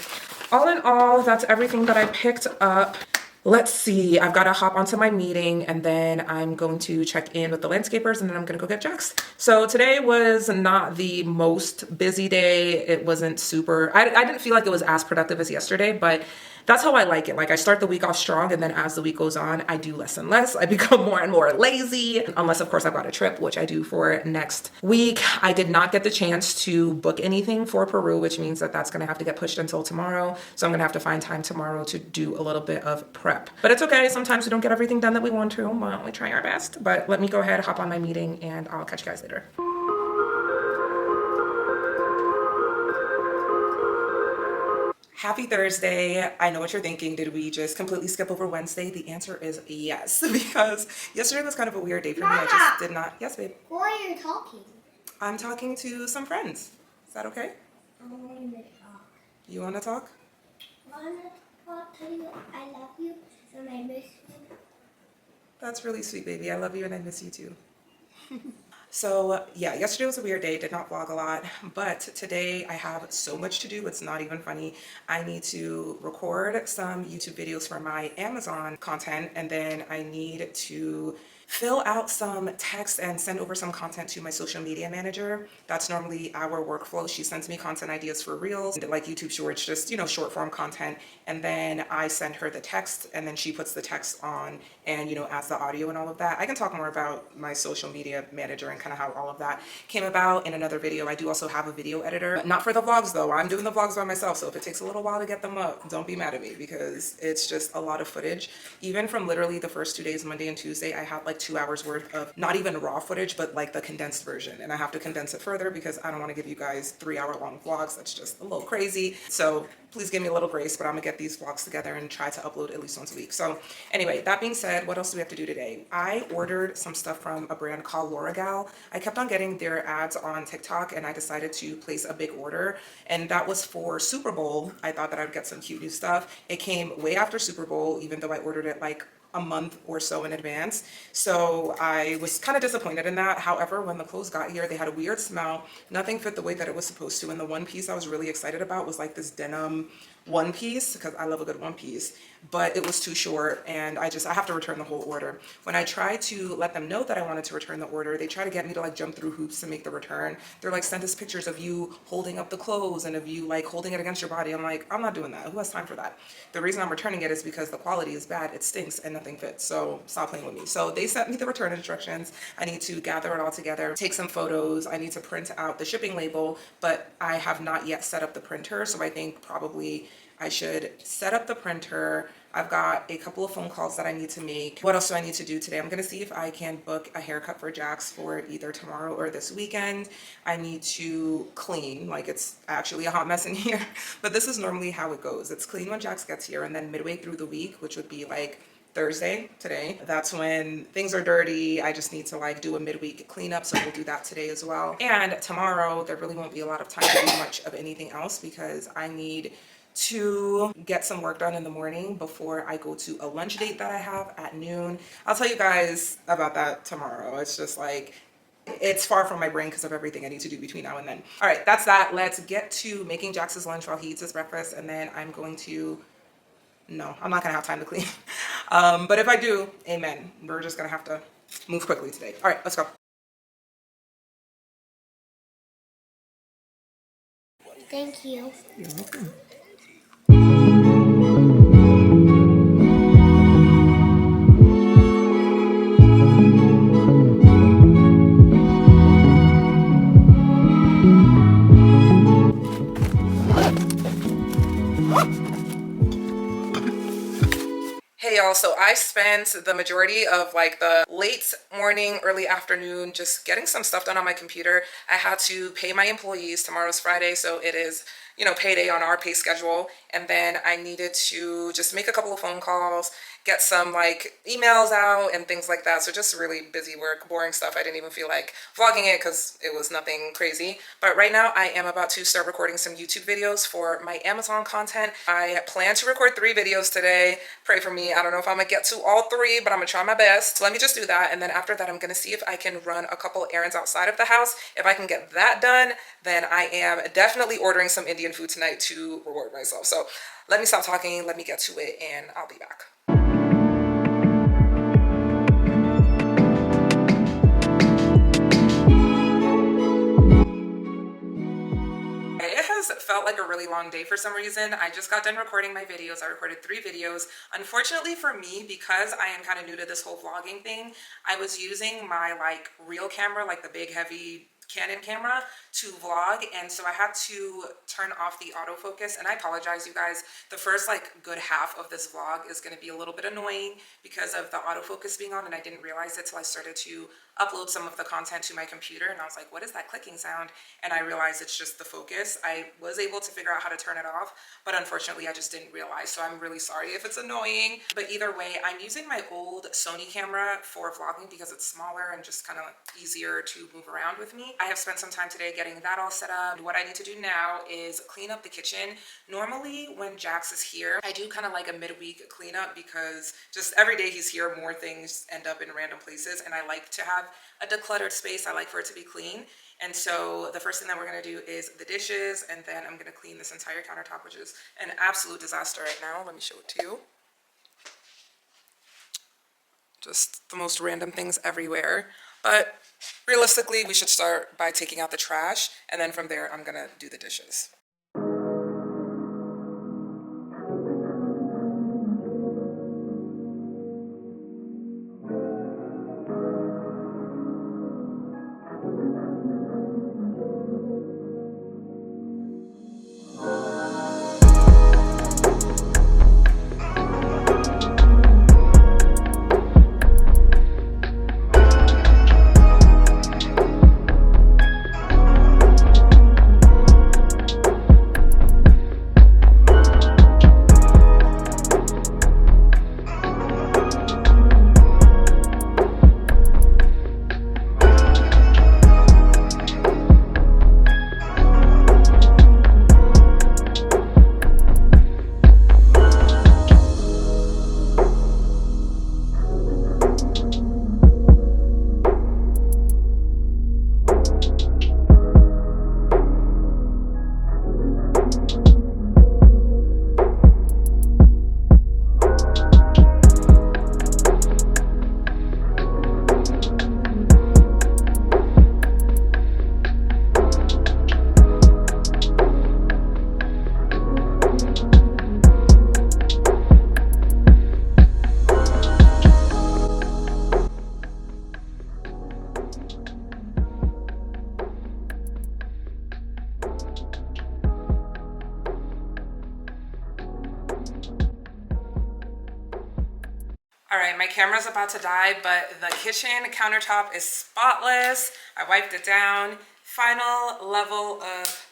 all in all, that's everything that I picked up. Let's see, I've got to hop onto my meeting and then I'm going to check in with the landscapers and then I'm going to go get Jax. So today was not the most busy day. It wasn't super, I didn't feel like it was as productive as yesterday, but that's how I like it. Like I start the week off strong and then as the week goes on, I do less and less. I become more and more lazy, unless of course I've got a trip, which I do for next week. I did not get the chance to book anything for Peru, which means that that's gonna have to get pushed until tomorrow. So I'm gonna have to find time tomorrow to do a little bit of prep. But it's okay, sometimes we don't get everything done that we want to. Well, we try our best. But let me go ahead, hop on my meeting, and I'll catch you guys later. Happy Thursday. I know what you're thinking. Did we just completely skip over Wednesday? The answer is yes, because yesterday was kind of a weird day for me. I just did not. Yes, babe. Why are you talking? I'm talking to some friends. Is that okay? I want to talk. You want to talk? I want to talk to you. I love you and I miss you. That's really sweet, baby. I love you and I miss you too. So yeah, yesterday was a weird day, did not vlog a lot, but today I have so much to do, it's not even funny. I need to record some YouTube videos for my Amazon content, and then I need to fill out some text and send over some content to my social media manager. That's normally our workflow. She sends me content ideas for reels, like YouTube shorts, just, you know, short form content. And then I send her the text and then she puts the text on and, you know, adds the audio and all of that. I can talk more about my social media manager and kind of how all of that came about in another video. I do also have a video editor, but not for the vlogs though. I'm doing the vlogs by myself. So if it takes a little while to get them up, don't be mad at me because it's just a lot of footage. Even from literally the first 2 days, Monday and Tuesday, I had like 2 hours worth of not even raw footage, but like the condensed version. And I have to condense it further because I don't want to give you guys 3-hour-long vlogs. That's just a little crazy. So please give me a little grace, but I'm gonna get these vlogs together and try to upload at least once a week. So anyway, that being said, what else do we have to do today? I ordered some stuff from a brand called L'Oreal. I kept on getting their ads on TikTok and I decided to place a big order, and that was for Super Bowl. I thought that I'd get some cute new stuff. It came way after Super Bowl, even though I ordered it like a month or so in advance. So I was kind of disappointed in that. However, when the clothes got here, they had a weird smell. Nothing fit the way that it was supposed to. And the one piece I was really excited about was like this denim one piece because I love a good one piece, but it was too short and I have to return the whole order. When I tried to let them know that I wanted to return the order, they try to get me to like jump through hoops to make the return. They're like, send us pictures of you holding up the clothes and of you like holding it against your body. I'm like, I'm not doing that. Who has time for that? The reason I'm returning it is because the quality is bad, it stinks, and nothing fits. So stop playing with me. So they sent me the return instructions. I need to gather it all together, take some photos. I need to print out the shipping label, but I have not yet set up the printer. So I think probably I should set up the printer. I've got a couple of phone calls that I need to make. What else do I need to do today? I'm gonna see if I can book a haircut for Jax for either tomorrow or this weekend. I need to clean, like it's actually a hot mess in here, but this is normally how it goes. It's clean when Jax gets here, and then midway through the week, which would be like Thursday today, that's when things are dirty. I just need to like do a midweek cleanup, so we'll do that today as well. And tomorrow there really won't be a lot of time to do much of anything else because I need to get some work done in the morning before I go to a lunch date that I have at noon. I'll tell you guys about that tomorrow. It's just like, it's far from my brain because of everything I need to do between now and then. All right, that's that. Let's get to making Jax's lunch while he eats his breakfast, and then I'm going to, no, I'm not gonna have time to clean. But if I do, amen. We're just gonna have to move quickly today. All right, let's go. Thank you. You're welcome. Hey y'all, so I spent the majority of like the late morning, early afternoon just getting some stuff done on my computer. I had to pay my employees. Tomorrow's Friday, so it is, you know, payday on our pay schedule. And then I needed to just make a couple of phone calls, get some like emails out and things like that. So just really busy work, boring stuff. I didn't even feel like vlogging it because it was nothing crazy. But right now I am about to start recording some YouTube videos for my Amazon content. I plan to record 3 videos today. Pray for me. I don't know if I'm gonna get to all 3, but I'm gonna try my best. So let me just do that. And then after that, I'm gonna see if I can run a couple errands outside of the house. If I can get that done, then I am definitely ordering some Indian food tonight to reward myself. So let me stop talking, let me get to it, and I'll be back. It has felt like a really long day for some reason. I just got done recording my videos. I recorded 3 videos. Unfortunately for me, because I am kind of new to this whole vlogging thing, I was using my like real camera, like the big heavy Canon camera, to vlog, and so I had to turn off the autofocus. And I apologize, you guys, the first like good half of this vlog is going to be a little bit annoying because of the autofocus being on, and I didn't realize it till I started to upload some of the content to my computer, and I was like, what is that clicking sound? And I realized it's just the focus. I was able to figure out how to turn it off, but unfortunately I just didn't realize, so I'm really sorry if it's annoying. But either way, I'm using my old Sony camera for vlogging because it's smaller and just kind of easier to move around with me. I have spent some time today getting that all set up. What I need to do now is clean up the kitchen. Normally when Jax is here, I do kind of like a midweek cleanup because just every day he's here, more things end up in random places, and I like to have a decluttered space. I like for it to be clean. And so the first thing that we're going to do is the dishes, and then I'm going to clean this entire countertop, which is an absolute disaster right now. Let me show it to you. Just the most random things everywhere. But realistically, we should start by taking out the trash, and then from there, I'm going to do the dishes. All right, my camera's about to die, but the kitchen countertop is spotless. I wiped it down. Final level of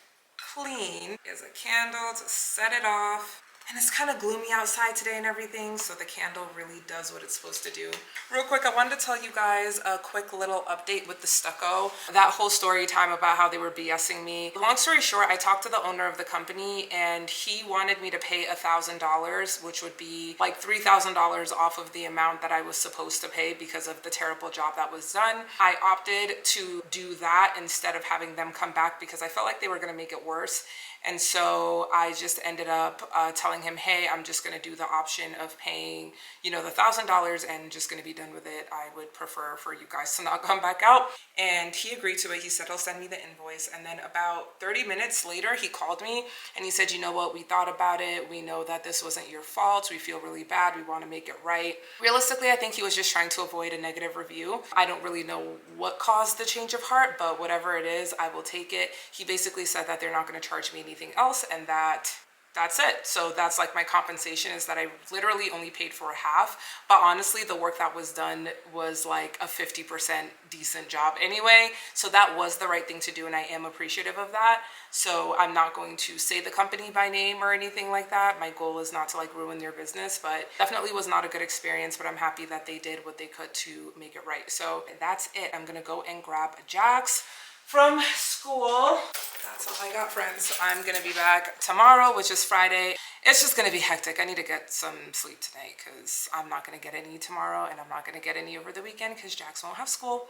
clean is a candle to set it off. And it's kind of gloomy outside today and everything, so the candle really does what it's supposed to do. Real quick, I wanted to tell you guys a quick little update with the Stucco. That whole story time about how they were BSing me. Long story short, I talked to the owner of the company and he wanted me to pay $1,000, which would be like $3,000 off of the amount that I was supposed to pay because of the terrible job that was done. I opted to do that instead of having them come back because I felt like they were going to make it worse. And so I just ended up telling him, hey, I'm just going to do the option of paying, you know, the $1,000 and just going to be done with it. I would prefer for you guys to not come back out. And he agreed to it. He said he'll send me the invoice. And then about 30 minutes later, he called me and he said, you know what, we thought about it. We know that this wasn't your fault. We feel really bad. We want to make it right. Realistically, I think he was just trying to avoid a negative review. I don't really know what caused the change of heart, but whatever it is, I will take it. He basically said that they're not going to charge me anything else and that's it. So that's like my compensation, is that I literally only paid for half, but honestly the work that was done was like a 50% decent job anyway, so that was the right thing to do and I am appreciative of that. So I'm not going to say the company by name or anything like that. My goal is not to like ruin their business, but definitely was not a good experience, but I'm happy that they did what they could to make it right. So that's it. I'm gonna go and grab Jax from school. That's all I got, friends. I'm gonna be back tomorrow, which is Friday. It's just gonna be hectic. I need to get some sleep tonight because I'm not gonna get any tomorrow and I'm not gonna get any over the weekend because Jax won't have school.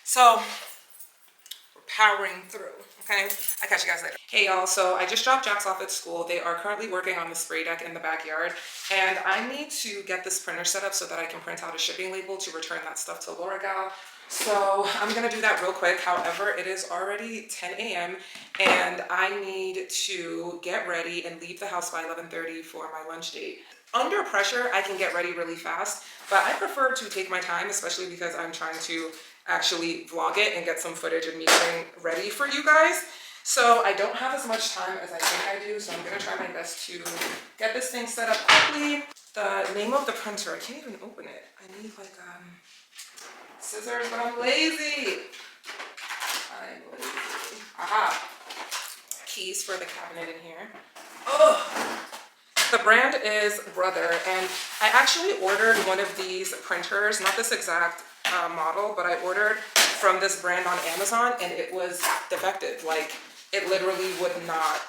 So we're powering through, okay? I'll catch you guys later. Hey y'all, so I just dropped Jax off at school. They are currently working on the spray deck in the backyard and I need to get this printer set up so that I can print out a shipping label to return that stuff to Laura Gal. So I'm gonna do that real quick. However, it is already 10 a.m. and I need to get ready and leave the house by 11:30 for my lunch date. Under pressure, I can get ready really fast, but I prefer to take my time, especially because I'm trying to actually vlog it and get some footage of me getting ready for you guys. So I don't have as much time as I think I do, so I'm gonna try my best to get this thing set up quickly. The name of the printer, I can't even open it. I need like scissors, but I'm lazy. Aha. Keys for the cabinet in here. Oh. The brand is Brother, and I actually ordered one of these printers, not this exact model, but I ordered from this brand on Amazon, and it was defective. Like, it literally would not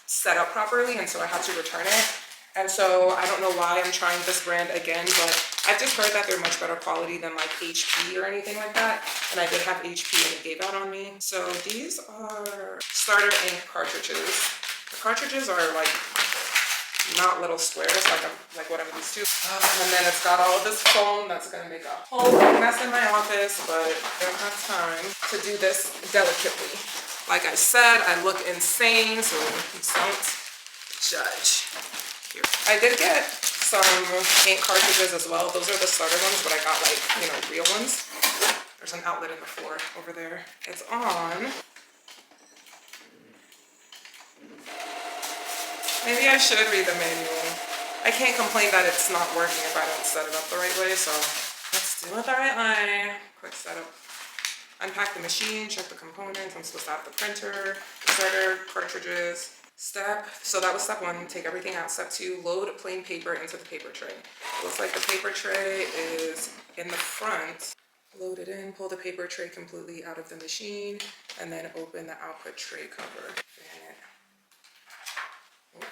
set up properly, and so I had to return it. And so I don't know why I'm trying this brand again, but I've just heard that they're much better quality than like HP or anything like that. And I did have HP and it gave out on me. So these are starter ink cartridges. The cartridges are like not little squares like what I'm used to. And then it's got all of this foam that's gonna make a whole mess in my office, but I don't have time to do this delicately. Like I said, I look insane, so don't judge. Here. I did get some ink cartridges as well. Those are the starter ones, but I got like, you know, real ones. There's an outlet in the floor over there. It's on. Maybe I should read the manual. I can't complain that it's not working if I don't set it up the right way, so let's do it the right way. Quick setup. Unpack the machine, check the components. I'm supposed to have the printer, the starter, cartridges. So that was step one, take everything out. Step two, load plain paper into the paper tray. Looks like the paper tray is in the front. Load it in, pull the paper tray completely out of the machine, and then open the output tray cover. Fan it. Oh,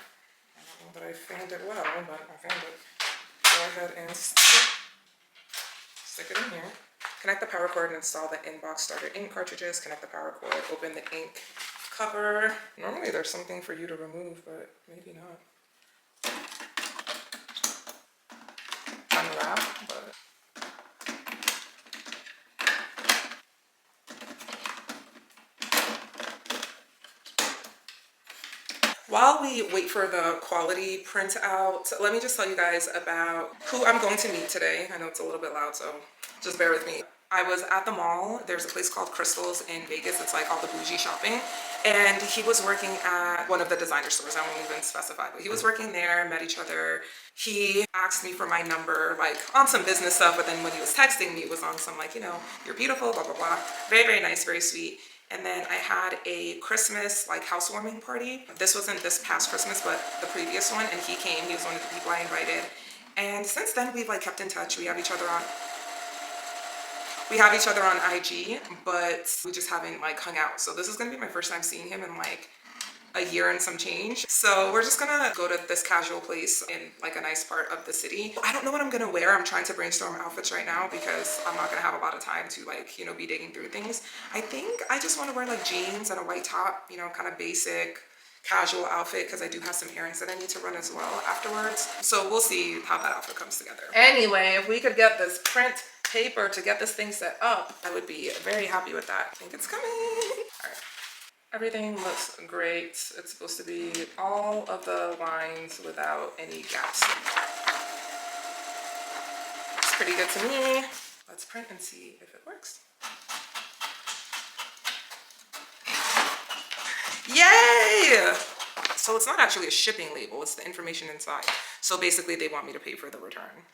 I don't know that I fanned it well, but I fanned it. Go ahead and stick it in here. Connect the power cord and install the inbox starter ink cartridges. Connect the power cord, open the ink cover. Normally there's something for you to remove, but maybe not. Unwrap, but while we wait for the quality print out, let me just tell you guys about who I'm going to meet today. I know it's a little bit loud, so just bear with me. I was at the mall. There's a place called Crystals in Vegas. It's like all the bougie shopping. And he was working at one of the designer stores. I won't even specify, but he was working there, met each other. He asked me for my number, like on some business stuff, but then when he was texting me, it was on some like, you know, you're beautiful, blah, blah, blah. Very, very nice, very sweet. And then I had a Christmas like housewarming party. This wasn't this past Christmas, but the previous one. And he came, he was one of the people I invited. And since then we've like kept in touch. We have each other on IG, but we just haven't like hung out. So this is gonna be my first time seeing him in like a year and some change. So we're just gonna go to this casual place in like a nice part of the city. I don't know what I'm gonna wear. I'm trying to brainstorm outfits right now because I'm not gonna have a lot of time to like, you know, be digging through things. I think I just wanna wear like jeans and a white top, you know, kind of basic casual outfit because I do have some errands that I need to run as well afterwards. So we'll see how that outfit comes together. Anyway, if we could get this print paper to get this thing set up, I would be very happy with that. I think it's coming. All right. Everything looks great. It's supposed to be all of the lines without any gaps. Looks pretty good to me. Let's print and see if it works. Yay! So it's not actually a shipping label, it's the information inside. So basically they want me to pay for the return.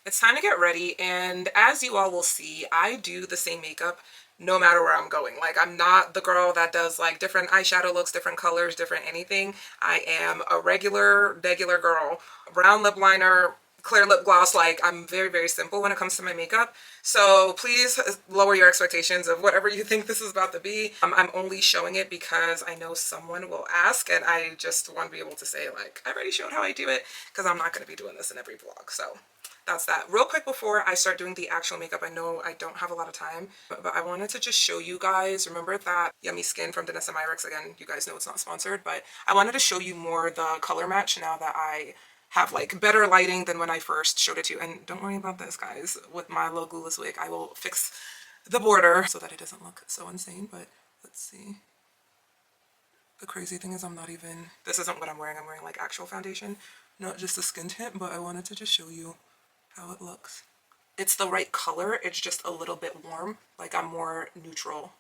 It's time to get ready, and as you all will see, I do the same makeup no matter where I'm going. Like, I'm not the girl that does like different eyeshadow looks, different colors, different anything. I am a regular girl. Brown lip liner, clear lip gloss. Like, I'm very, very simple when it comes to my makeup. So please lower your expectations of whatever you think this is about to be. I'm only showing it because I know someone will ask, and I just want to be able to say like, I already showed how I do it, because I'm not going to be doing this in every vlog. So that's that. Real quick before I start doing the actual makeup, I know I don't have a lot of time, but I wanted to just show you guys, remember that Yummy Skin from Danessa Myricks, again, you guys know it's not sponsored, but I wanted to show you more the color match now that I have like better lighting than when I first showed it to you. And don't worry about this, guys. With my little glueless wig, I will fix the border so that it doesn't look so insane, but let's see. The crazy thing is this isn't what I'm wearing. I'm wearing like actual foundation, not just a skin tint, but I wanted to just show you how it looks. It's the right color, it's just a little bit warm. Like, I'm more neutral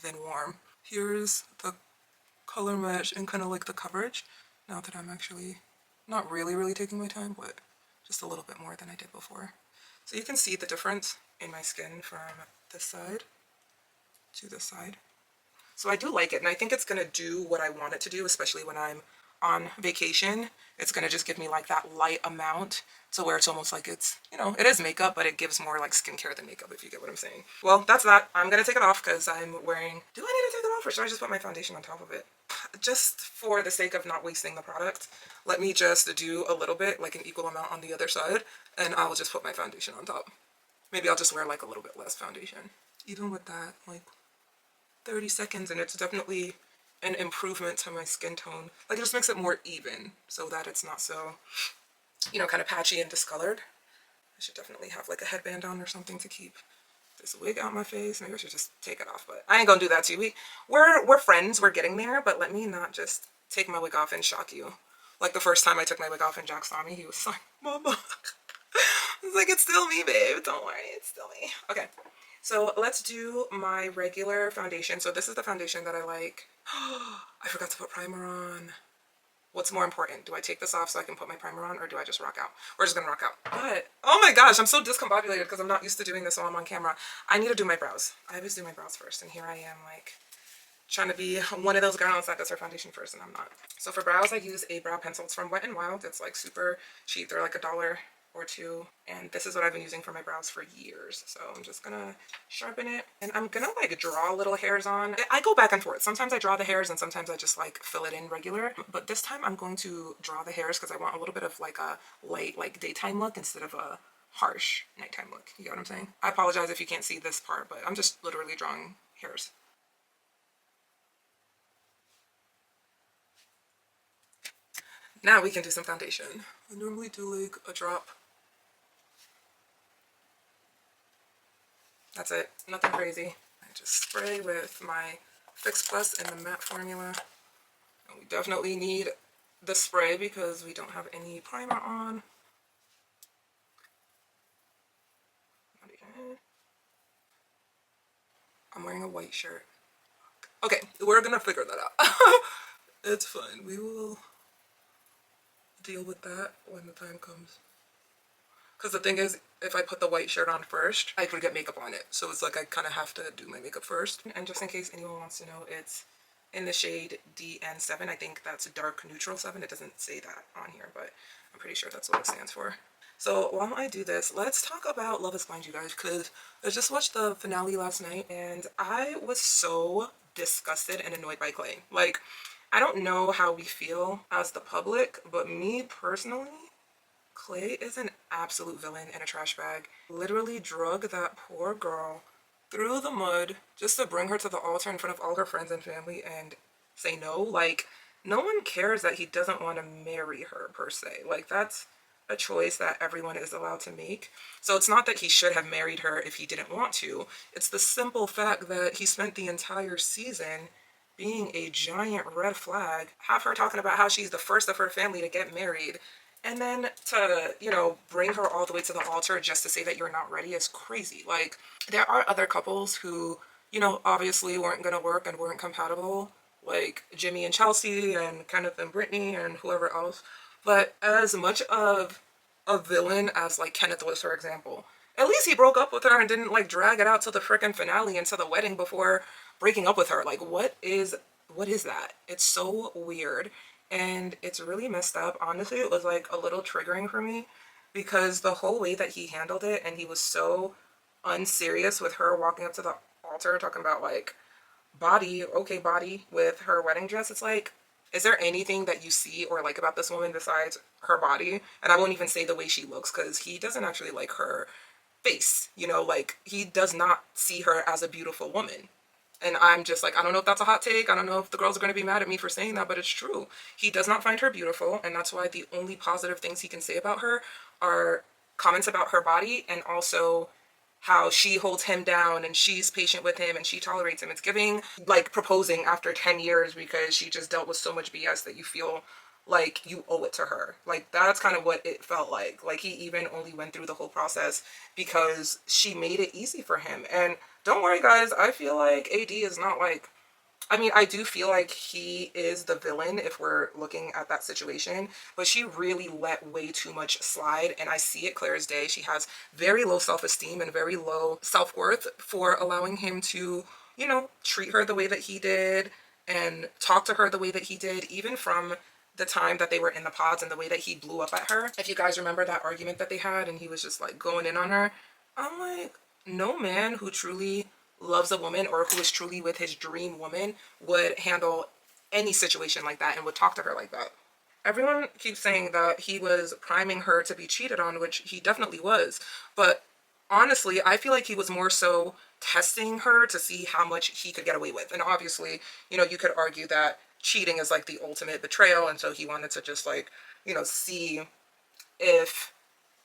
than warm. Here's the color match and kind of like the coverage, now that I'm actually not really taking my time, but just a little bit more than I did before. So you can see the difference in my skin from this side to this side. So I do like it, and I think it's gonna do what I want it to do, especially when I'm on vacation. It's gonna just give me like that light amount to where it's almost like it's, you know, it is makeup, but it gives more like skincare than makeup, if you get what I'm saying. Well, that's that. I'm gonna take it off because I'm wearing, do I need to take it off, or should I just put my foundation on top of it? Just for the sake of not wasting the product, let me just do a little bit, like an equal amount on the other side, and I'll just put my foundation on top. Maybe I'll just wear like a little bit less foundation. Even with that, like 30 seconds, and it's definitely an improvement to my skin tone. Like, it just makes it more even so that it's not so, you know, kind of patchy and discolored. I should definitely have like a headband on or something to keep this wig out my face. Maybe I should just take it off, but I ain't gonna do that to you. We're friends, we're getting there, but let me not just take my wig off and shock you. Like, the first time I took my wig off and Jack saw me, he was like, Mama. I was like, it's still me, babe, don't worry, it's still me. Okay, so let's do my regular foundation. So this is the foundation that I like. I forgot to put primer on. What's more important? Do I take this off so I can put my primer on, or do I just rock out? We're just gonna rock out. But, oh my gosh, I'm so discombobulated because I'm not used to doing this while I'm on camera. I need to do my brows. I always do my brows first, and here I am like trying to be one of those girls that does her foundation first, and I'm not. So for brows, I use a brow pencil. It's from Wet n Wild. It's like super cheap. They're like $1 or $2, and this is what I've been using for my brows for years. So I'm just gonna sharpen it, and I'm gonna like draw little hairs on. I go back and forth. Sometimes I draw the hairs and sometimes I just like fill it in regular, but this time I'm going to draw the hairs because I want a little bit of like a light like daytime look instead of a harsh nighttime look. You get what I'm saying? I apologize if you can't see this part, but I'm just literally drawing hairs. Now we can do some foundation. I normally do like a drop. That's it, nothing crazy. I just spray with my Fix Plus in the matte formula. And we definitely need the spray because we don't have any primer on. I'm wearing a white shirt. Okay, we're gonna figure that out. It's fine. We will deal with that when the time comes. Because the thing is, if I put the white shirt on first, I could get makeup on it. So it's like I kind of have to do my makeup first. And just in case anyone wants to know, it's in the shade DN7. I think that's dark neutral 7. It doesn't say that on here, but I'm pretty sure that's what it stands for. So while I do this, let's talk about Love is Blind, you guys, because I just watched the finale last night and I was so disgusted and annoyed by Clay. Like, I don't know how we feel as the public, but me personally, Clay is an absolute villain and a trash bag. Literally drug that poor girl through the mud just to bring her to the altar in front of all her friends and family and say no. Like, no one cares that he doesn't want to marry her per se. Like, that's a choice that everyone is allowed to make. So it's not that he should have married her if he didn't want to. It's the simple fact that he spent the entire season being a giant red flag, have her talking about how she's the first of her family to get married, and then to, you know, bring her all the way to the altar just to say that you're not ready is crazy. Like, there are other couples who, you know, obviously weren't going to work and weren't compatible, like Jimmy and Chelsea and Kenneth and Brittany and whoever else. But as much of a villain as, like, Kenneth was, for example, at least he broke up with her and didn't, like, drag it out to the frickin' finale and to the wedding before breaking up with her. Like, what is that? It's so weird. And it's really messed up. Honestly, it was like a little triggering for me because the whole way that he handled it, and he was so unserious with her walking up to the altar talking about, like, body, okay, body, with her wedding dress. It's like, is there anything that you see or like about this woman besides her body? And I won't even say the way she looks, because he doesn't actually like her face, you know, like, he does not see her as a beautiful woman. And I'm just like, I don't know if that's a hot take. I don't know if the girls are going to be mad at me for saying that, but it's true. He does not find her beautiful, and that's why the only positive things he can say about her are comments about her body and also how she holds him down and she's patient with him and she tolerates him. It's giving, like, proposing after 10 years because she just dealt with so much BS that you feel like you owe it to her. Like, that's kind of what it felt like. Like, he even only went through the whole process because she made it easy for him. And don't worry, guys, I feel like AD is not like, I mean, I do feel like he is the villain if we're looking at that situation, but she really let way too much slide, and I see it clear as day. She has very low self-esteem and very low self-worth for allowing him to, you know, treat her the way that he did and talk to her the way that he did, even from the time that they were in the pods and the way that he blew up at her. If you guys remember that argument that they had and he was just like going in on her, I'm like, no man who truly loves a woman or who is truly with his dream woman would handle any situation like that and would talk to her like that. Everyone keeps saying that he was priming her to be cheated on, which he definitely was. But honestly, I feel like he was more so testing her to see how much he could get away with. And obviously, you know, you could argue that cheating is like the ultimate betrayal. And so he wanted to just, like, you know, see if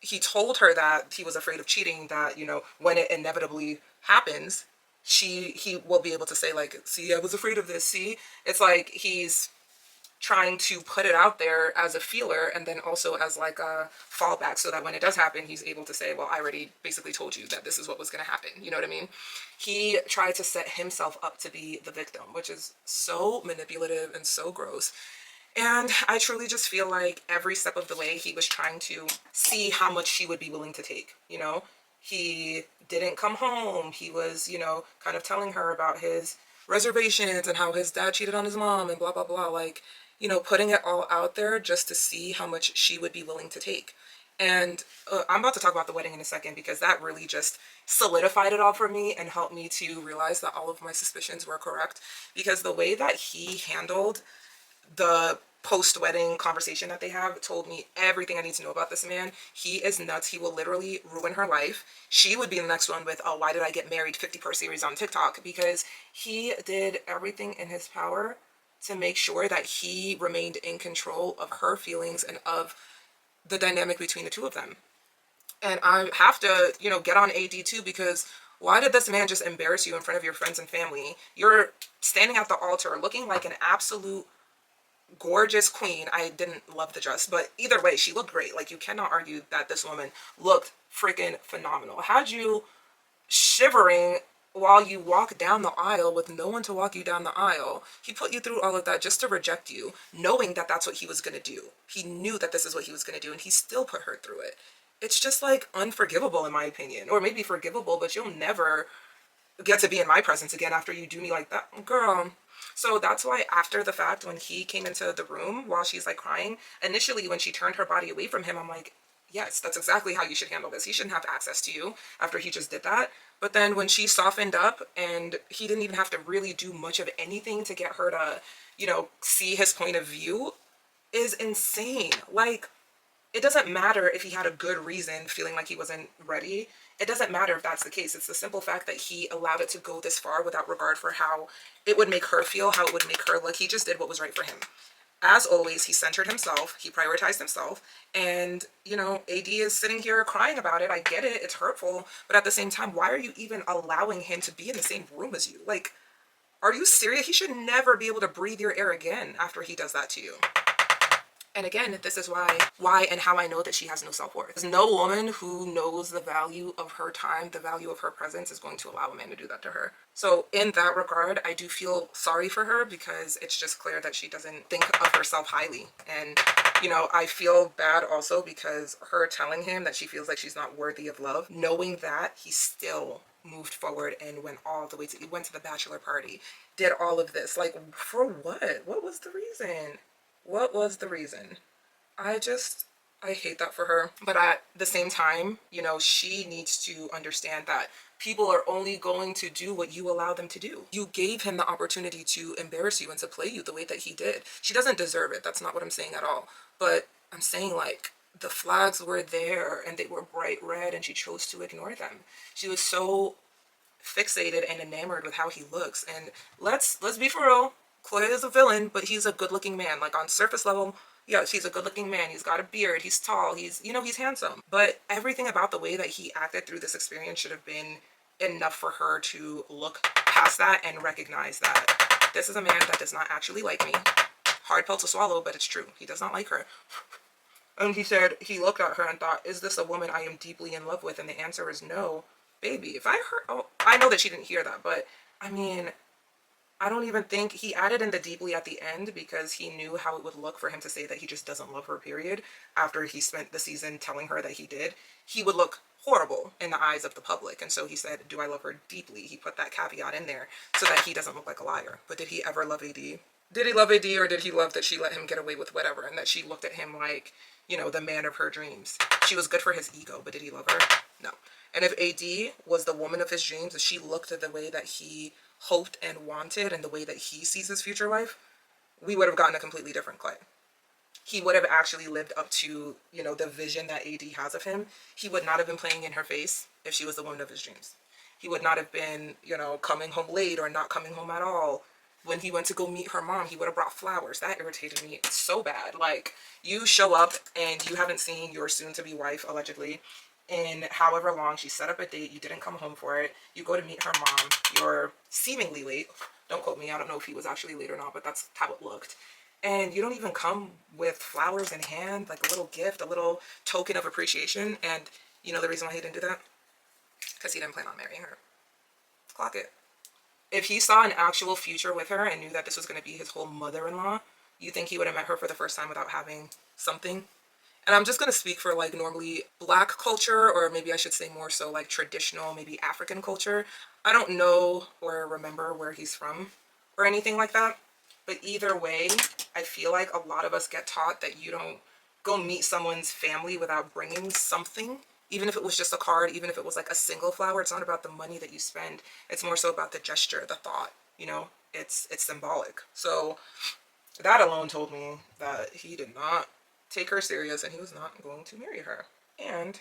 he told her that he was afraid of cheating, that, you know, when it inevitably happens, he will be able to say, like, see, I was afraid of this. See, it's like he's trying to put it out there as a feeler and then also as like a fallback so that when it does happen, he's able to say, well, I already basically told you that this is what was going to happen. You know what I mean? He tried to set himself up to be the victim, which is so manipulative and so gross. And I truly just feel like every step of the way he was trying to see how much she would be willing to take, you know? He didn't come home. He was, you know, kind of telling her about his reservations and how his dad cheated on his mom and blah, blah, blah. Like, you know, putting it all out there just to see how much she would be willing to take. And I'm about to talk about the wedding in a second because that really just solidified it all for me and helped me to realize that all of my suspicions were correct. Because the way that he handled the post-wedding conversation that they have told me everything I need to know about this man. He is nuts. He will literally ruin her life. She would be the next one with, oh, why did I get married 50-part series on TikTok? Because he did everything in his power to make sure that he remained in control of her feelings and of the dynamic between the two of them. And I have to, you know, get on AD too, because why did this man just embarrass you in front of your friends and family? You're standing at the altar looking like an absolute gorgeous queen. I didn't love the dress, but either way, she looked great. Like, you cannot argue that this woman looked freaking phenomenal. Had you shivering while you walk down the aisle with no one to walk you down the aisle. He put you through all of that just to reject you, knowing that that's what he was going to do. He knew that this is what he was going to do, and he still put her through it. It's just like unforgivable in my opinion, or maybe forgivable, but you'll never get to be in my presence again after you do me like that, girl. So that's why after the fact, when he came into the room while she's like crying, initially when she turned her body away from him, I'm like, yes, that's exactly how you should handle this. He shouldn't have access to you after he just did that. But then when she softened up and he didn't even have to really do much of anything to get her to, see his point of view, is insane. Like, it doesn't matter if he had a good reason feeling like he wasn't ready. It doesn't matter if that's the case. It's the simple fact that he allowed it to go this far without regard for how it would make her feel, how it would make her look. He just did what was right for him. As always, he centered himself, he prioritized himself, and, AD is sitting here crying about it. I get it, it's hurtful, but at the same time, why are you even allowing him to be in the same room as you? Like, are you serious? He should never be able to breathe your air again after he does that to you. And again, this is why and how I know that she has no self-worth. There's no woman who knows the value of her time, the value of her presence, is going to allow a man to do that to her. So in that regard, I do feel sorry for her, because it's just clear that she doesn't think of herself highly. And, I feel bad also because her telling him that she feels like she's not worthy of love, knowing that he still moved forward and went all the way he went to the bachelor party, did all of this. Like, for what? What was the reason? What was the reason? I hate that for her. But at the same time, she needs to understand that people are only going to do what you allow them to do. You gave him the opportunity to embarrass you and to play you the way that he did. She doesn't deserve it. That's not what I'm saying at all. But I'm saying, like, the flags were there and they were bright red and she chose to ignore them. She was so fixated and enamored with how he looks. And let's be for real. Chloe is a villain, but he's a good-looking man. Like, on surface level, yes, he's a good-looking man. He's got a beard. He's tall. He's handsome. But everything about the way that he acted through this experience should have been enough for her to look past that and recognize that this is a man that does not actually like me. Hard pill to swallow, but it's true. He does not like her. And he said he looked at her and thought, is this a woman I am deeply in love with? And the answer is no. Baby, if I heard... Oh, I know that she didn't hear that, but, I mean... I don't even think he added in the deeply at the end because he knew how it would look for him to say that he just doesn't love her, period. After he spent the season telling her that he did, he would look horrible in the eyes of the public. And so he said, do I love her deeply? He put that caveat in there so that he doesn't look like a liar. But did he ever love AD? Did he love AD, or did he love that she let him get away with whatever and that she looked at him like, the man of her dreams? She was good for his ego, but did he love her? No. And if AD was the woman of his dreams, if she looked at the way that he hoped and wanted and the way that he sees his future life, we would have gotten a completely different Clay. He would have actually lived up to, the vision that AD has of him. He would not have been playing in her face if she was the woman of his dreams. He would not have been, coming home late or not coming home at all. When he went to go meet her mom, he would have brought flowers. That irritated me so bad. Like, you show up and you haven't seen your soon-to-be wife, allegedly, in however long. She set up a date, you didn't come home for it, you go to meet her mom, you're seemingly late, don't quote me, I don't know if he was actually late or not, but that's how it looked, and you don't even come with flowers in hand, like a little gift, a little token of appreciation. And the reason why he didn't do that? Because he didn't plan on marrying her. Clock it. If he saw an actual future with her and knew that this was going to be his whole mother-in-law, you think he would have met her for the first time without having something? And I'm just going to speak for, like, normally Black culture, or maybe I should say more so like traditional, maybe African culture. I don't know or remember where he's from or anything like that. But either way, I feel like a lot of us get taught that you don't go meet someone's family without bringing something. Even if it was just a card, even if it was like a single flower, it's not about the money that you spend. It's more so about the gesture, the thought, it's symbolic. So that alone told me that he did not take her serious and he was not going to marry her. And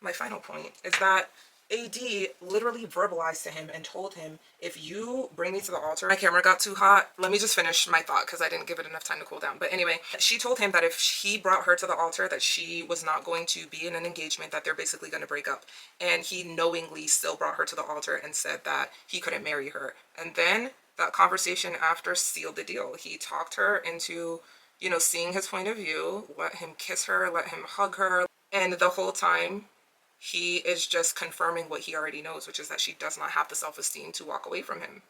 my final point is that AD literally verbalized to him and told him, if you bring me to the altar... My camera got too hot. Let me just finish my thought because I didn't give it enough time to cool down. But anyway, she told him that if he brought her to the altar, that she was not going to be in an engagement, that they're basically going to break up. And he knowingly still brought her to the altar and said that he couldn't marry her. And then that conversation after sealed the deal. He talked her into, seeing his point of view, let him kiss her, let him hug her. And the whole time, he is just confirming what he already knows, which is that she does not have the self-esteem to walk away from him.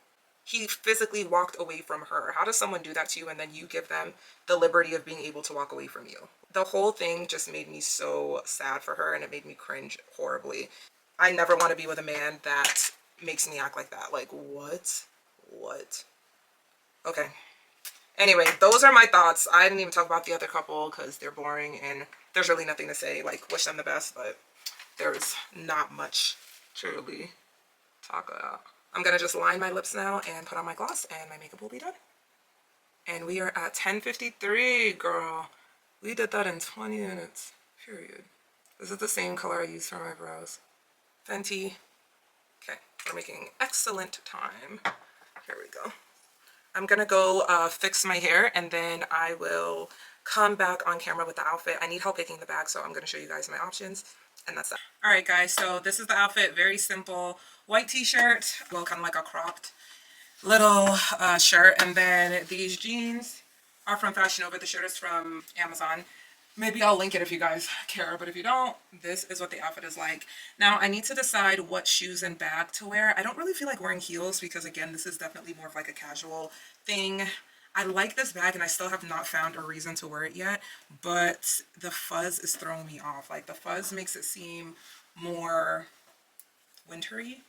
He physically walked away from her. How does someone do that to you and then you give them the liberty of being able to walk away from you? The whole thing just made me so sad for her, and it made me cringe horribly. I never want to be with a man that makes me act like that. Like, what? What? Okay. Anyway, those are my thoughts. I didn't even talk about the other couple because they're boring and there's really nothing to say. Like, wish them the best, but there's not much to really talk about. I'm going to just line my lips now and put on my gloss and my makeup will be done. And we are at 10:53, girl. We did that in 20 minutes, period. This is the same color I used for my brows. Fenty. Okay, we're making excellent time. Here we go. I'm gonna go fix my hair and then I will come back on camera with the outfit. I need help picking the bag, so I'm gonna show you guys my options, and that's that. All right, guys, so this is the outfit. Very simple. White t-shirt, well, kind of like a cropped little shirt, and then these jeans are from Fashion Nova. The shirt is from Amazon. Maybe I'll link it if you guys care, but if you don't, this is what the outfit is like. Now, I need to decide what shoes and bag to wear. I don't really feel like wearing heels because, again, this is definitely more of like a casual thing. I like this bag and I still have not found a reason to wear it yet, but the fuzz is throwing me off. Like, the fuzz makes it seem more wintry,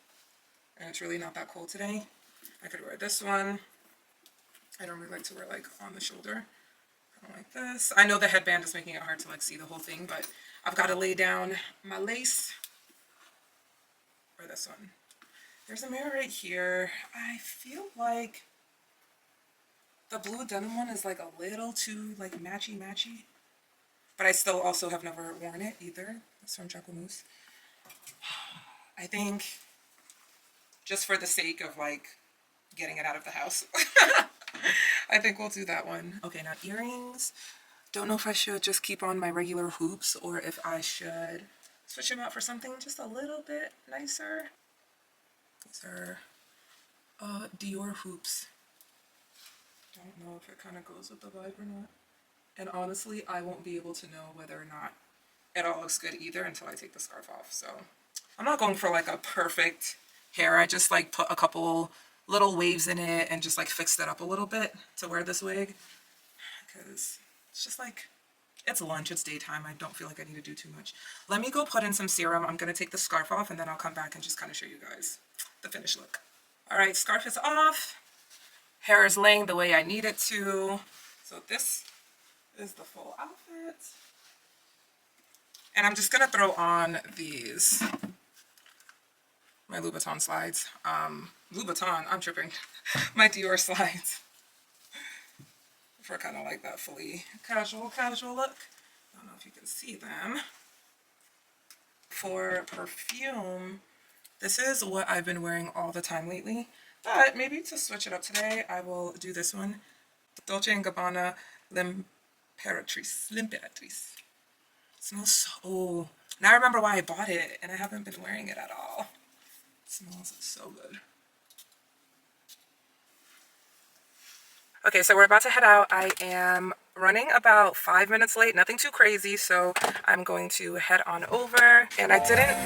and it's really not that cold today. I could wear this one. I don't really like to wear like on the shoulder. I don't like this. I know the headband is making it hard to like see the whole thing, but I've got to lay down my lace. Or this one. There's a mirror right here. I feel like the blue denim one is like a little too like matchy-matchy. But I still also have never worn it either. It's from Jacquemus. I think just for the sake of like getting it out of the house. I think we'll do that one. Okay, now earrings. Don't know if I should just keep on my regular hoops or if I should switch them out for something just a little bit nicer. These are Dior hoops. Don't know if it kind of goes with the vibe or not. And honestly, I won't be able to know whether or not it all looks good either until I take the scarf off. So I'm not going for like a perfect hair. I just like put a couple little waves in it and just like fixed it up a little bit to wear this wig, because it's just like, it's lunch, it's daytime. I don't feel like I need to do too much. Let me go put in some serum. I'm going to take the scarf off and then I'll come back and just kind of show you guys the finished look. All right, scarf is off. Hair is laying the way I need it to. So this is the full outfit. And I'm just going to throw on these, my Louboutin slides. Louboutin, I'm tripping. My Dior slides. For kind of like that fully casual look. I don't know if you can see them. For perfume, this is what I've been wearing all the time lately. But maybe to switch it up today, I will do this one. Dolce & Gabbana L'Imperatrice. It smells so... Now I remember why I bought it, and I haven't been wearing it at all. It smells so good. Okay, so we're about to head out. I am running about 5 minutes late, nothing too crazy, so I'm going to head on over. And I didn't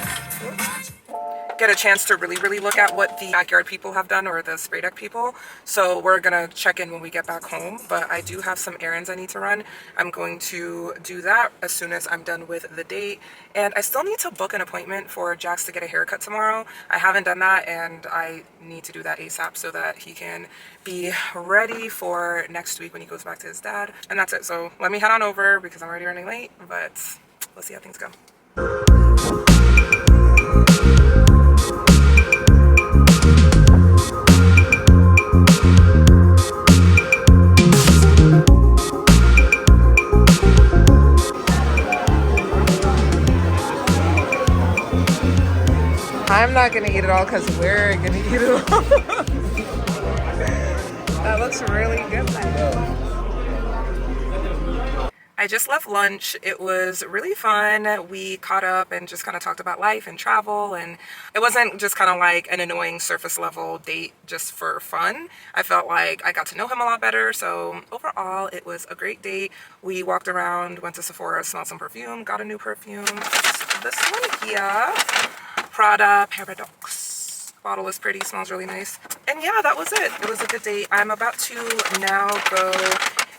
get a chance to really look at what the backyard people have done, or the spray deck people, so we're gonna check in when we get back home. But I do have some errands I need to run. I'm going to do that as soon as I'm done with the date, and I still need to book an appointment for Jax to get a haircut tomorrow. I haven't done that, and I need to do that ASAP so that he can be ready for next week when he goes back to his dad. And that's it. So let me head on over because I'm already running late, but let's see how things go. I'm not gonna eat it all because we're gonna eat it all. That looks really good. I I just left lunch. It was really fun. We caught up and just kind of talked about life and travel, and it wasn't just kind of like an annoying surface level date just for fun. I felt like I got to know him a lot better. So overall, it was a great date. We walked around, went to Sephora, smelled some perfume, got a new perfume. This one here, Prada Paradox. Bottle is pretty, smells really nice. And yeah, that was it. It was a good date. I'm about to now go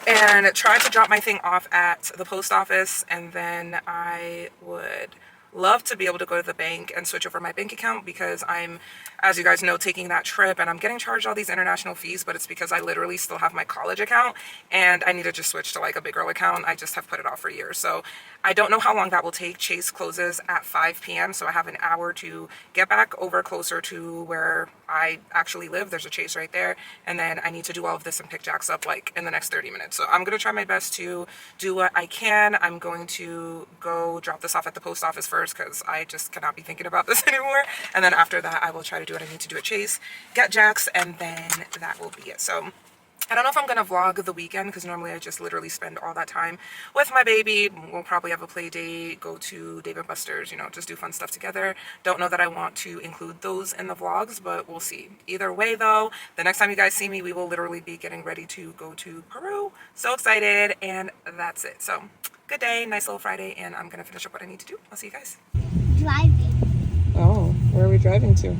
and try to drop my thing off at the post office, and then I would love to be able to go to the bank and switch over my bank account because I'm, as you guys know, taking that trip and I'm getting charged all these international fees, but it's because I literally still have my college account and I need to just switch to like a big girl account. I just have put it off for years. So I don't know how long that will take. Chase closes at 5 p.m. so I have an hour to get back over closer to where I actually live. There's a Chase right there, and then I need to do all of this and pick Jax up like in the next 30 minutes. So I'm gonna try my best to do what I can. I'm going to go drop this off at the post office first because I just cannot be thinking about this anymore, and then after that I will try to do what I need to do at Chase, get Jax, and then that will be it. So I don't know if I'm gonna vlog the weekend because normally I just literally spend all that time with my baby. We'll probably have a play date, go to Dave & Buster's, you know, just do fun stuff together. Don't know that I want to include those in the vlogs, but we'll see. Either way though, the next time you guys see me, we will literally be getting ready to go to Peru. So excited, and that's it. So good day, nice little Friday, and I'm gonna finish up what I need to do. I'll see you guys. Driving. Oh, where are we driving to?